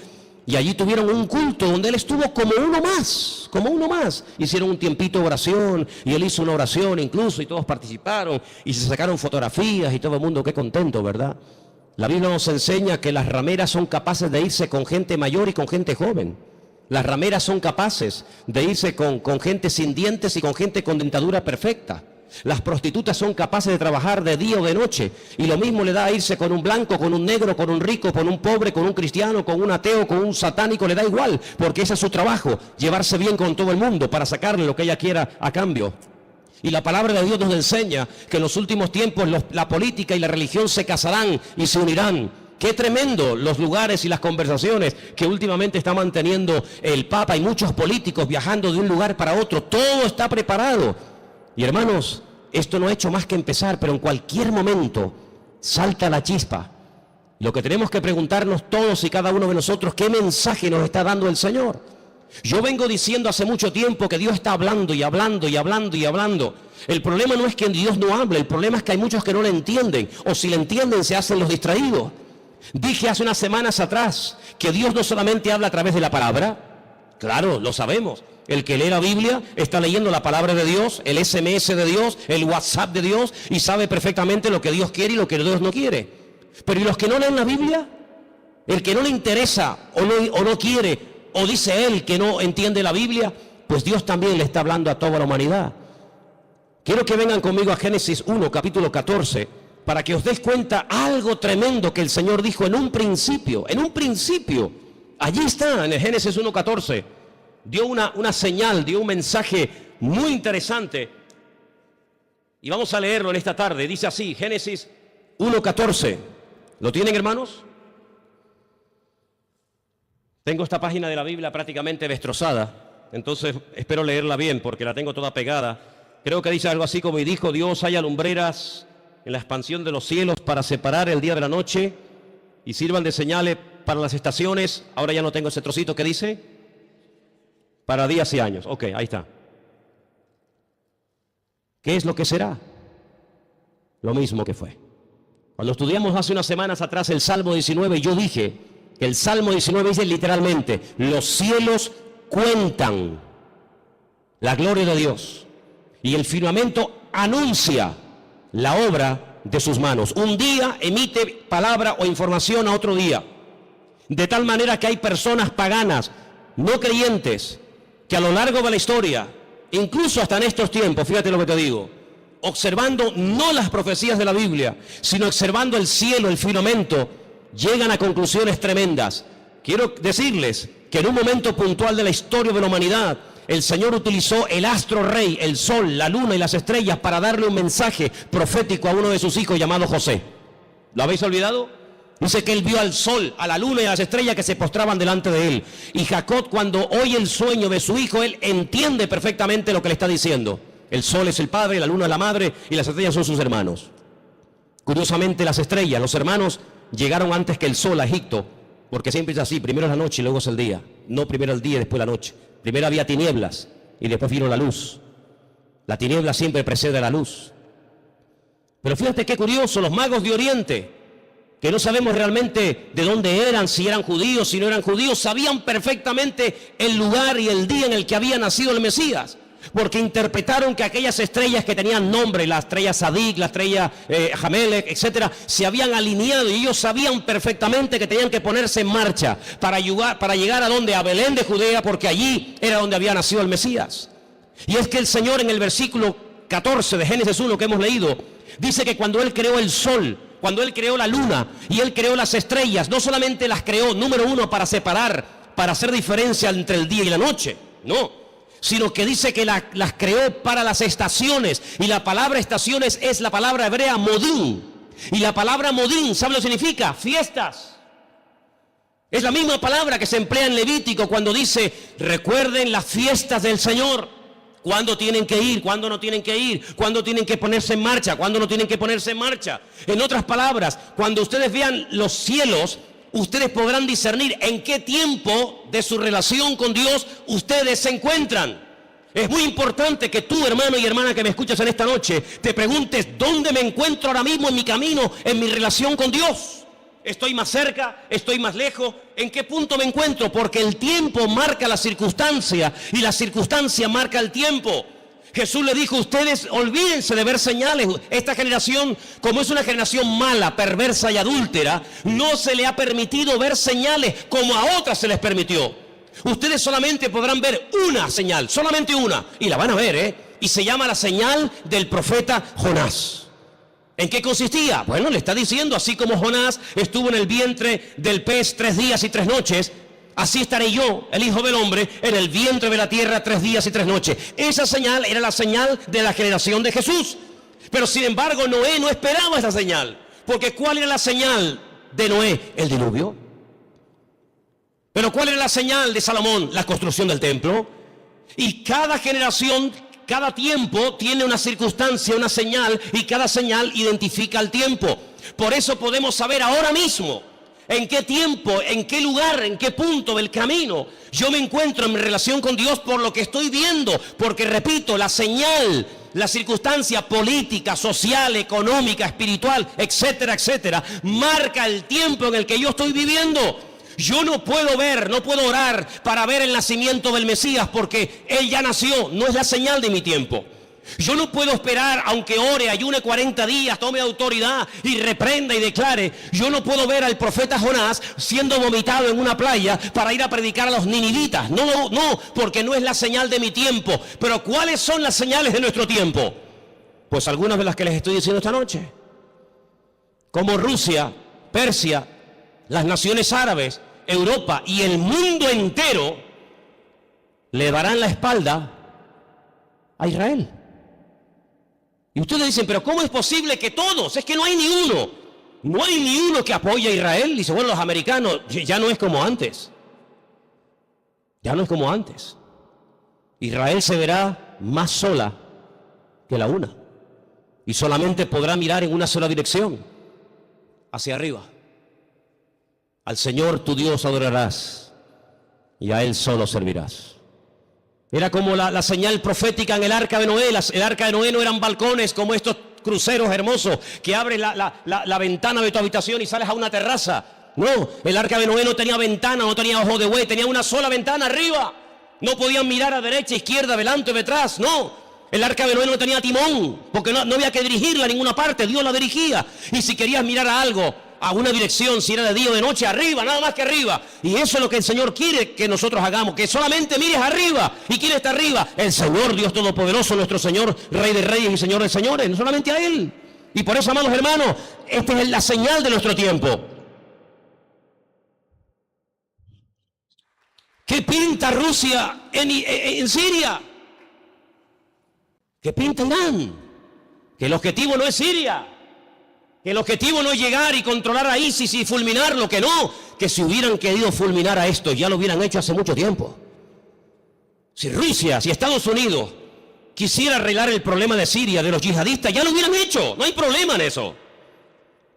y allí tuvieron un culto donde él estuvo como uno más. Hicieron un tiempito de oración y él hizo una oración incluso y todos participaron y se sacaron fotografías y todo el mundo, qué contento, ¿verdad? La Biblia nos enseña que las rameras son capaces de irse con gente mayor y con gente joven. Las rameras son capaces de irse con gente sin dientes y con gente con dentadura perfecta. Las prostitutas son capaces de trabajar de día o de noche y lo mismo le da a irse con un blanco, con un negro, con un rico, con un pobre, con un cristiano, con un ateo, con un satánico, le da igual, porque ese es su trabajo, llevarse bien con todo el mundo para sacarle lo que ella quiera a cambio. Y la palabra de Dios nos enseña que en los últimos tiempos la política y la religión se casarán y se unirán. Qué tremendo los lugares y las conversaciones que últimamente está manteniendo el Papa y muchos políticos viajando de un lugar para otro. Todo está preparado. Y hermanos, esto no ha hecho más que empezar, pero en cualquier momento salta la chispa. Lo que tenemos que preguntarnos todos y cada uno de nosotros, ¿qué mensaje nos está dando el Señor? Yo vengo diciendo hace mucho tiempo que Dios está hablando y hablando y hablando y hablando. El problema no es que Dios no hable, el problema es que hay muchos que no le entienden, o si le entienden se hacen los distraídos. Dije hace unas semanas atrás que Dios no solamente habla a través de la palabra, claro, lo sabemos. El que lee la Biblia está leyendo la palabra de Dios, el SMS de Dios, el WhatsApp de Dios y sabe perfectamente lo que Dios quiere y lo que Dios no quiere. Pero ¿y los que no leen la Biblia? El que no le interesa o no quiere, o dice él que no entiende la Biblia, pues Dios también le está hablando a toda la humanidad. Quiero que vengan conmigo a Génesis 1, capítulo 14, para que os des cuenta algo tremendo que el Señor dijo en un principio. En un principio, allí está, en el Génesis 1, 14. Dio una señal, dio un mensaje muy interesante. Y vamos a leerlo en esta tarde. Dice así, Génesis 1, 14. ¿Lo tienen, hermanos? Tengo esta página de la Biblia prácticamente destrozada, entonces espero leerla bien porque la tengo toda pegada. Creo que dice algo así como: y dijo Dios, haya lumbreras en la expansión de los cielos para separar el día de la noche y sirvan de señales para las estaciones. Ahora ya no tengo ese trocito que dice para días y años. Ok, ahí está. ¿Qué es lo que será? Lo mismo que fue. Cuando estudiamos hace unas semanas atrás el Salmo 19, yo dije que el Salmo 19 dice literalmente: los cielos cuentan la gloria de Dios y el firmamento anuncia la obra de sus manos. Un día emite palabra o información a otro día, de tal manera que hay personas paganas, no creyentes, que a lo largo de la historia, incluso hasta en estos tiempos, fíjate lo que te digo, observando no las profecías de la Biblia, sino observando el cielo, el firmamento, llegan a conclusiones tremendas. Quiero decirles que en un momento puntual de la historia de la humanidad, el Señor utilizó el astro rey, el sol, la luna y las estrellas para darle un mensaje profético a uno de sus hijos llamado José. ¿Lo habéis olvidado? Dice que él vio al sol, a la luna y a las estrellas que se postraban delante de él. Y Jacob, cuando oye el sueño de su hijo, él entiende perfectamente lo que le está diciendo. El sol es el padre, la luna es la madre y las estrellas son sus hermanos. Curiosamente, las estrellas, los hermanos, llegaron antes que el sol a Egipto, porque siempre es así: primero es la noche y luego es el día. No primero el día y después la noche. Primero había tinieblas y después vino la luz. La tiniebla siempre precede a la luz. Pero fíjate qué curioso, los magos de Oriente, que no sabemos realmente de dónde eran, si eran judíos, si no eran judíos, sabían perfectamente el lugar y el día en el que había nacido el Mesías, porque interpretaron que aquellas estrellas que tenían nombre, la estrella Sadik, la estrella Jamelec, etcétera, se habían alineado, y ellos sabían perfectamente que tenían que ponerse en marcha para llegar a donde, a Belén de Judea, porque allí era donde había nacido el Mesías. Y es que el Señor, en el versículo 14 de Génesis 1 que hemos leído, dice que cuando Él creó el sol, cuando Él creó la luna y Él creó las estrellas, no solamente las creó, número uno, para separar, para hacer diferencia entre el día y la noche, no, sino que dice que las creó para las estaciones. Y la palabra estaciones es la palabra hebrea modín. Y la palabra modín, ¿sabe lo que significa? Fiestas. Es la misma palabra que se emplea en Levítico cuando dice: recuerden las fiestas del Señor. ¿Cuándo tienen que ir? ¿Cuándo no tienen que ir? ¿Cuándo tienen que ponerse en marcha? ¿Cuándo no tienen que ponerse en marcha? En otras palabras, cuando ustedes vean los cielos, ustedes podrán discernir en qué tiempo de su relación con Dios ustedes se encuentran. Es muy importante que tú, hermano y hermana que me escuchas en esta noche, te preguntes: ¿dónde me encuentro ahora mismo en mi camino, en mi relación con Dios? ¿Estoy más cerca? ¿Estoy más lejos? ¿En qué punto me encuentro? Porque el tiempo marca la circunstancia y la circunstancia marca el tiempo. Jesús le dijo: ustedes olvídense de ver señales. Esta generación, como es una generación mala, perversa y adúltera, no se le ha permitido ver señales como a otras se les permitió. Ustedes solamente podrán ver una señal, solamente una, y la van a ver, y se llama la señal del profeta Jonás. ¿En qué consistía? Bueno, le está diciendo: así como Jonás estuvo en el vientre del pez 3 días y 3 noches, así estaré yo, el Hijo del Hombre, en el vientre de la tierra 3 días y 3 noches. Esa señal era la señal de la generación de Jesús. Pero sin embargo, Noé no esperaba esa señal. Porque ¿cuál era la señal de Noé? El diluvio. Pero ¿cuál era la señal de Salomón? La construcción del templo. Y cada generación, cada tiempo tiene una circunstancia, una señal, y cada señal identifica el tiempo. Por eso podemos saber ahora mismo en qué tiempo, en qué lugar, en qué punto del camino yo me encuentro en mi relación con Dios, por lo que estoy viendo. Porque repito, la señal, la circunstancia política, social, económica, espiritual, etcétera, etcétera, marca el tiempo en el que yo estoy viviendo. Yo no puedo ver, no puedo orar para ver el nacimiento del Mesías, porque Él ya nació, no es la señal de mi tiempo. Yo no puedo esperar, aunque ore, ayune 40 días, tome autoridad y reprenda y declare. Yo no puedo ver al profeta Jonás siendo vomitado en una playa para ir a predicar a los ninivitas. No, porque no es la señal de mi tiempo. Pero ¿cuáles son las señales de nuestro tiempo? Pues algunas de las que les estoy diciendo esta noche. Como Rusia, Persia, las naciones árabes, Europa y el mundo entero le darán la espalda a Israel. Y ustedes dicen, pero ¿cómo es posible que todos? Es que no hay ni uno. No hay ni uno que apoye a Israel. Dice, bueno, los americanos, ya no es como antes. Ya no es como antes. Israel se verá más sola que la una. Y solamente podrá mirar en una sola dirección, hacia arriba. Al Señor tu Dios adorarás y a Él solo servirás. Era como la señal profética en el arca de Noé. El arca de Noé no eran balcones como estos cruceros hermosos que abres la ventana de tu habitación y sales a una terraza. No, el arca de Noé no tenía ventana, no tenía ojo de buey, tenía una sola ventana arriba. No podían mirar a derecha, izquierda, adelante, detrás, no. El arca de Noé no tenía timón, porque no había que dirigirla a ninguna parte, Dios la dirigía. Y si querías mirar a algo, a una dirección, si era de día o de noche, arriba, nada más que arriba. Y eso es lo que el Señor quiere que nosotros hagamos, que solamente mires arriba. ¿Y quién está arriba? El Señor, Dios Todopoderoso, nuestro Señor, Rey de Reyes y Señor de Señores, no solamente a Él. Y por eso, amados hermanos, esta es la señal de nuestro tiempo. ¿Qué pinta Rusia en Siria? ¿Qué pinta Irán? Que el objetivo no es Siria. Que el objetivo no es llegar y controlar a ISIS y fulminarlo, que no. Que si hubieran querido fulminar a esto, ya lo hubieran hecho hace mucho tiempo. Si Rusia, si Estados Unidos quisiera arreglar el problema de Siria, de los yihadistas, ya lo hubieran hecho. No hay problema en eso.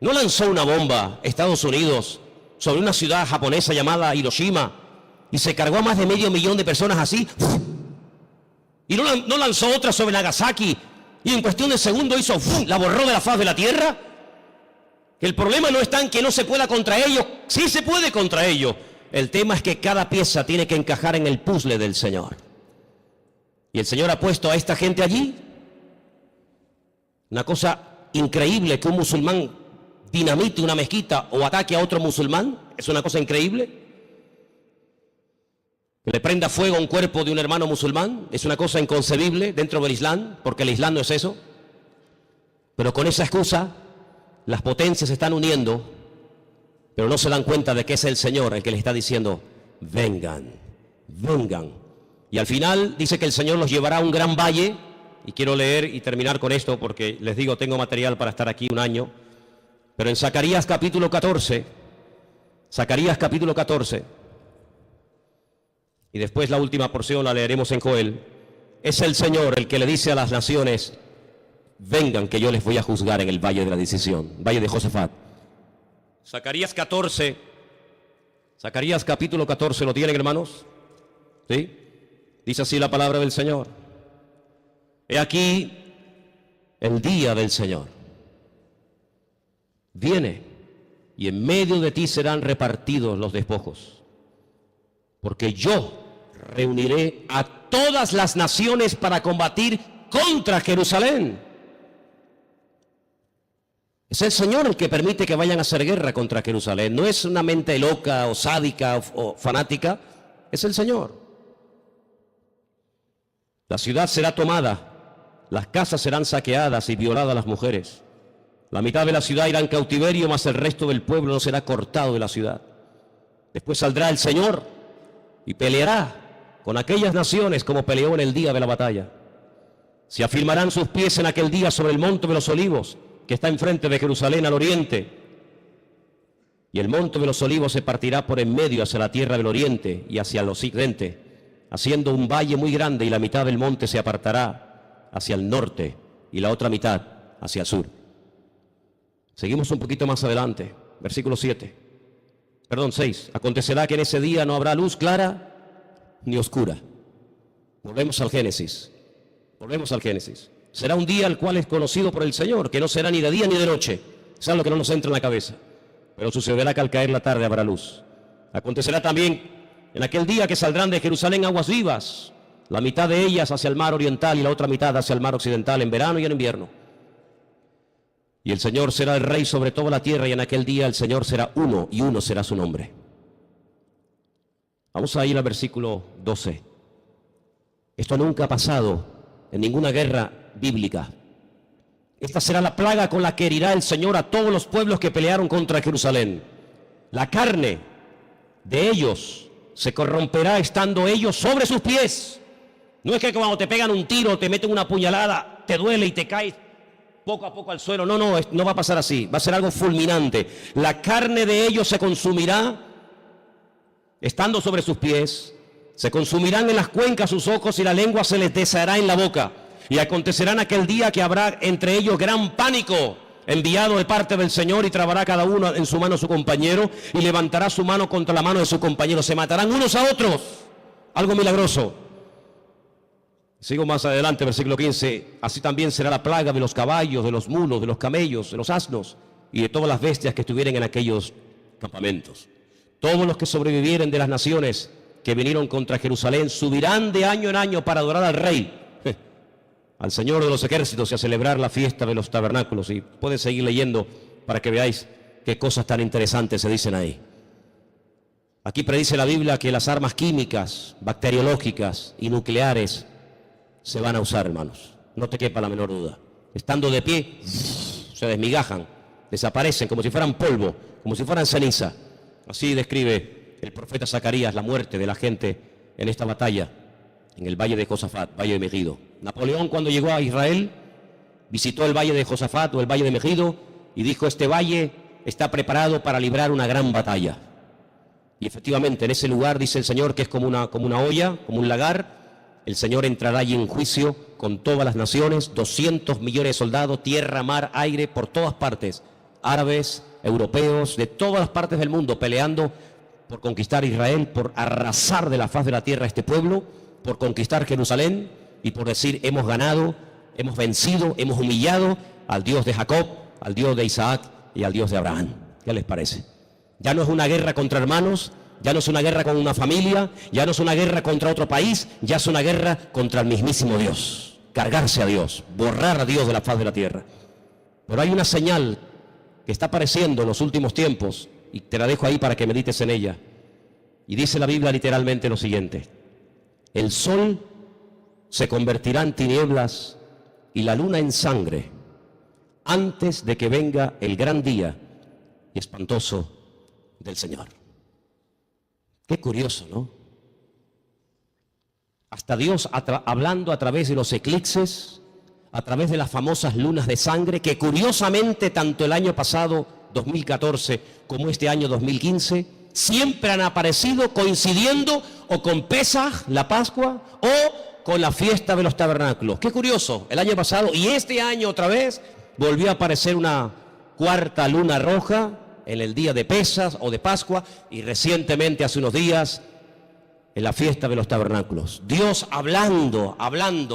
No lanzó una bomba Estados Unidos sobre una ciudad japonesa llamada Hiroshima y se cargó a más de 500.000 de personas así. Y no lanzó otra sobre Nagasaki y en cuestión de segundos hizo, la borró de la faz de la tierra. El problema no está en que no se pueda contra ellos, sí se puede contra ellos. El tema es que cada pieza tiene que encajar en el puzzle del Señor. Y el Señor ha puesto a esta gente allí. Una cosa increíble que un musulmán dinamite una mezquita o ataque a otro musulmán, es una cosa increíble. Que le prenda fuego a un cuerpo de un hermano musulmán, es una cosa inconcebible dentro del Islam, porque el Islam no es eso. Pero con esa excusa, las potencias se están uniendo, pero no se dan cuenta de que es el Señor el que les está diciendo, vengan, vengan. Y al final dice que el Señor los llevará a un gran valle, y quiero leer y terminar con esto, porque les digo, tengo material para estar aquí un año, pero en Zacarías capítulo 14, y después la última porción la leeremos en Joel, es el Señor el que le dice a las naciones, vengan que yo les voy a juzgar en el valle de la decisión, valle de Josafat. Zacarías capítulo 14, ¿lo tienen, hermanos? ¿Sí? Dice así la palabra del Señor. He aquí el día del Señor. Viene y en medio de ti serán repartidos los despojos. Porque yo reuniré a todas las naciones para combatir contra Jerusalén. Es el Señor el que permite que vayan a hacer guerra contra Jerusalén. No es una mente loca o sádica o fanática. Es el Señor. La ciudad será tomada, las casas serán saqueadas y violadas las mujeres. La mitad de la ciudad irá en cautiverio, mas el resto del pueblo no será cortado de la ciudad. Después saldrá el Señor y peleará con aquellas naciones como peleó en el día de la batalla. Se afirmarán sus pies en aquel día sobre el monte de los olivos, que está enfrente de Jerusalén al oriente. Y el monte de los olivos se partirá por en medio hacia la tierra del oriente y hacia el occidente, haciendo un valle muy grande, y la mitad del monte se apartará hacia el norte y la otra mitad hacia el sur. Seguimos un poquito más adelante, versículo 6. Acontecerá que en ese día no habrá luz clara ni oscura. Volvemos al Génesis. Será un día el cual es conocido por el Señor, que no será ni de día ni de noche. Es algo que no nos entra en la cabeza. Pero sucederá que al caer la tarde habrá luz. Acontecerá también en aquel día que saldrán de Jerusalén aguas vivas, la mitad de ellas hacia el mar oriental y la otra mitad hacia el mar occidental, en verano y en invierno. Y el Señor será el Rey sobre toda la tierra, y en aquel día el Señor será uno, y uno será su nombre. Vamos a ir al versículo 12. Esto nunca ha pasado en ninguna guerra bíblica. Esta será la plaga con la que herirá el Señor a todos los pueblos que pelearon contra Jerusalén. La carne de ellos se corromperá estando ellos sobre sus pies. No es que cuando te pegan un tiro, te meten una puñalada, te duele y te caes poco a poco al suelo. No, no va a pasar así. Va a ser algo fulminante. La carne de ellos se consumirá estando sobre sus pies. Se consumirán en las cuencas sus ojos y la lengua se les deshará en la boca. Y acontecerá en aquel día que habrá entre ellos gran pánico, enviado de parte del Señor, y trabará cada uno en su mano a su compañero y levantará su mano contra la mano de su compañero. Se matarán unos a otros. Algo milagroso. Sigo más adelante, versículo 15. Así también será la plaga de los caballos, de los mulos, de los camellos, de los asnos y de todas las bestias que estuvieren en aquellos campamentos. Todos los que sobrevivieren de las naciones que vinieron contra Jerusalén subirán de año en año para adorar al Rey, al Señor de los ejércitos, y a celebrar la fiesta de los tabernáculos. Y pueden seguir leyendo para que veáis qué cosas tan interesantes se dicen ahí. Aquí predice la Biblia que las armas químicas, bacteriológicas y nucleares se van a usar, hermanos. No te quepa la menor duda. Estando de pie, se desmigajan, desaparecen como si fueran polvo, como si fueran ceniza. Así describe el profeta Zacarías la muerte de la gente en esta batalla, en el valle de Josafat, valle de Megido. Napoleón, cuando llegó a Israel, visitó el valle de Josafat o el valle de Megido y dijo: este valle está preparado para librar una gran batalla. Y efectivamente, en ese lugar, dice el Señor, que es como una olla, como un lagar, el Señor entrará allí en juicio con todas las naciones, 200 millones de soldados, tierra, mar, aire, por todas partes, árabes, europeos, de todas las partes del mundo, peleando por conquistar Israel, por arrasar de la faz de la tierra a este pueblo, por conquistar Jerusalén y por decir: hemos ganado, hemos vencido, hemos humillado al Dios de Jacob, al Dios de Isaac y al Dios de Abraham. ¿Qué les parece? Ya no es una guerra contra hermanos, ya no es una guerra con una familia, ya no es una guerra contra otro país, ya es una guerra contra el mismísimo Dios. Cargarse a Dios, borrar a Dios de la faz de la tierra. Pero hay una señal que está apareciendo en los últimos tiempos, y te la dejo ahí para que medites en ella. Y dice la Biblia literalmente lo siguiente: el sol se convertirá en tinieblas y la luna en sangre antes de que venga el gran día y espantoso del Señor. Qué curioso, ¿no? Hasta Dios hablando a través de los eclipses, a través de las famosas lunas de sangre, que curiosamente tanto el año pasado, 2014, como este año 2015, siempre han aparecido coincidiendo o con Pesaj, la Pascua, o con la fiesta de los tabernáculos. Qué curioso, el año pasado y este año otra vez volvió a aparecer una cuarta luna roja en el día de Pesaj o de Pascua, y recientemente, hace unos días, en la fiesta de los tabernáculos. Dios hablando,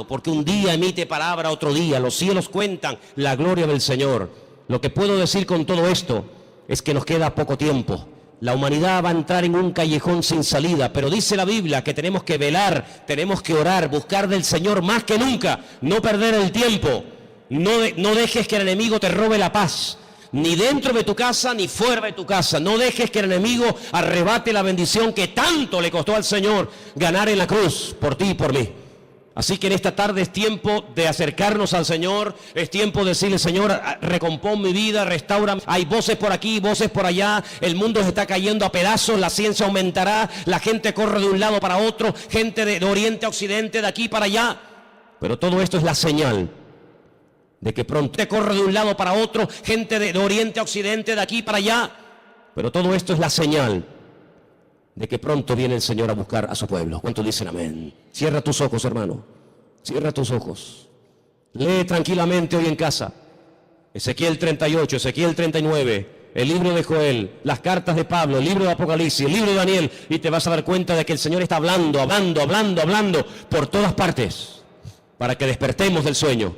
porque un día emite palabra, otro día los cielos cuentan la gloria del Señor. Lo que puedo decir con todo esto es que nos queda poco tiempo. La humanidad va a entrar en un callejón sin salida, pero dice la Biblia que tenemos que velar, tenemos que orar, buscar del Señor más que nunca, no perder el tiempo. No dejes que el enemigo te robe la paz, ni dentro de tu casa ni fuera de tu casa. No dejes que el enemigo arrebate la bendición que tanto le costó al Señor ganar en la cruz por ti y por mí. Así que en esta tarde es tiempo de acercarnos al Señor, es tiempo de decirle: Señor, recompón mi vida, restaura. Hay voces por aquí, voces por allá, el mundo se está cayendo a pedazos, la ciencia aumentará, la gente corre de un lado para otro, gente de oriente a occidente, de aquí para allá. Pero todo esto es la señal de que pronto te corre de un lado para otro, gente de oriente a occidente, de aquí para allá. Pero todo esto es la señal de que pronto viene el Señor a buscar a su pueblo. ¿Cuántos dicen amén? Cierra tus ojos, hermano. Cierra tus ojos. Lee tranquilamente hoy en casa Ezequiel 38, Ezequiel 39, el libro de Joel, las cartas de Pablo, el libro de Apocalipsis, el libro de Daniel, y te vas a dar cuenta de que el Señor está hablando por todas partes, para que despertemos del sueño,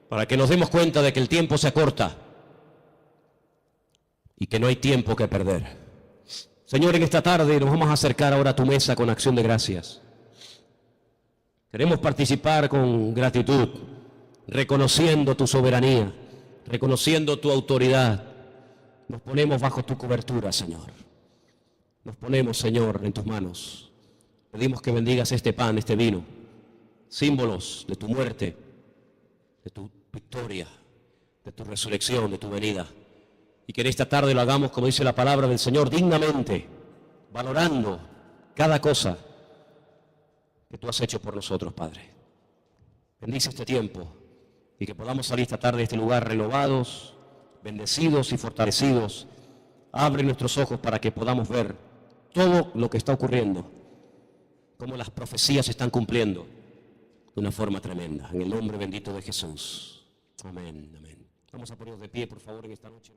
para que nos demos cuenta de que el tiempo se acorta y que no hay tiempo que perder. Señor, en esta tarde nos vamos a acercar ahora a tu mesa con acción de gracias. Queremos participar con gratitud, reconociendo tu soberanía, reconociendo tu autoridad. Nos ponemos bajo tu cobertura, Señor. Nos ponemos, Señor, en tus manos. Pedimos que bendigas este pan, este vino, símbolos de tu muerte, de tu victoria, de tu resurrección, de tu venida. Y que en esta tarde lo hagamos, como dice la palabra del Señor, dignamente, valorando cada cosa que tú has hecho por nosotros, Padre. Bendice este tiempo y que podamos salir esta tarde de este lugar renovados, bendecidos y fortalecidos. Abre nuestros ojos para que podamos ver todo lo que está ocurriendo, cómo las profecías se están cumpliendo de una forma tremenda. En el nombre bendito de Jesús. Amén, amén. Vamos a ponernos de pie, por favor, en esta noche.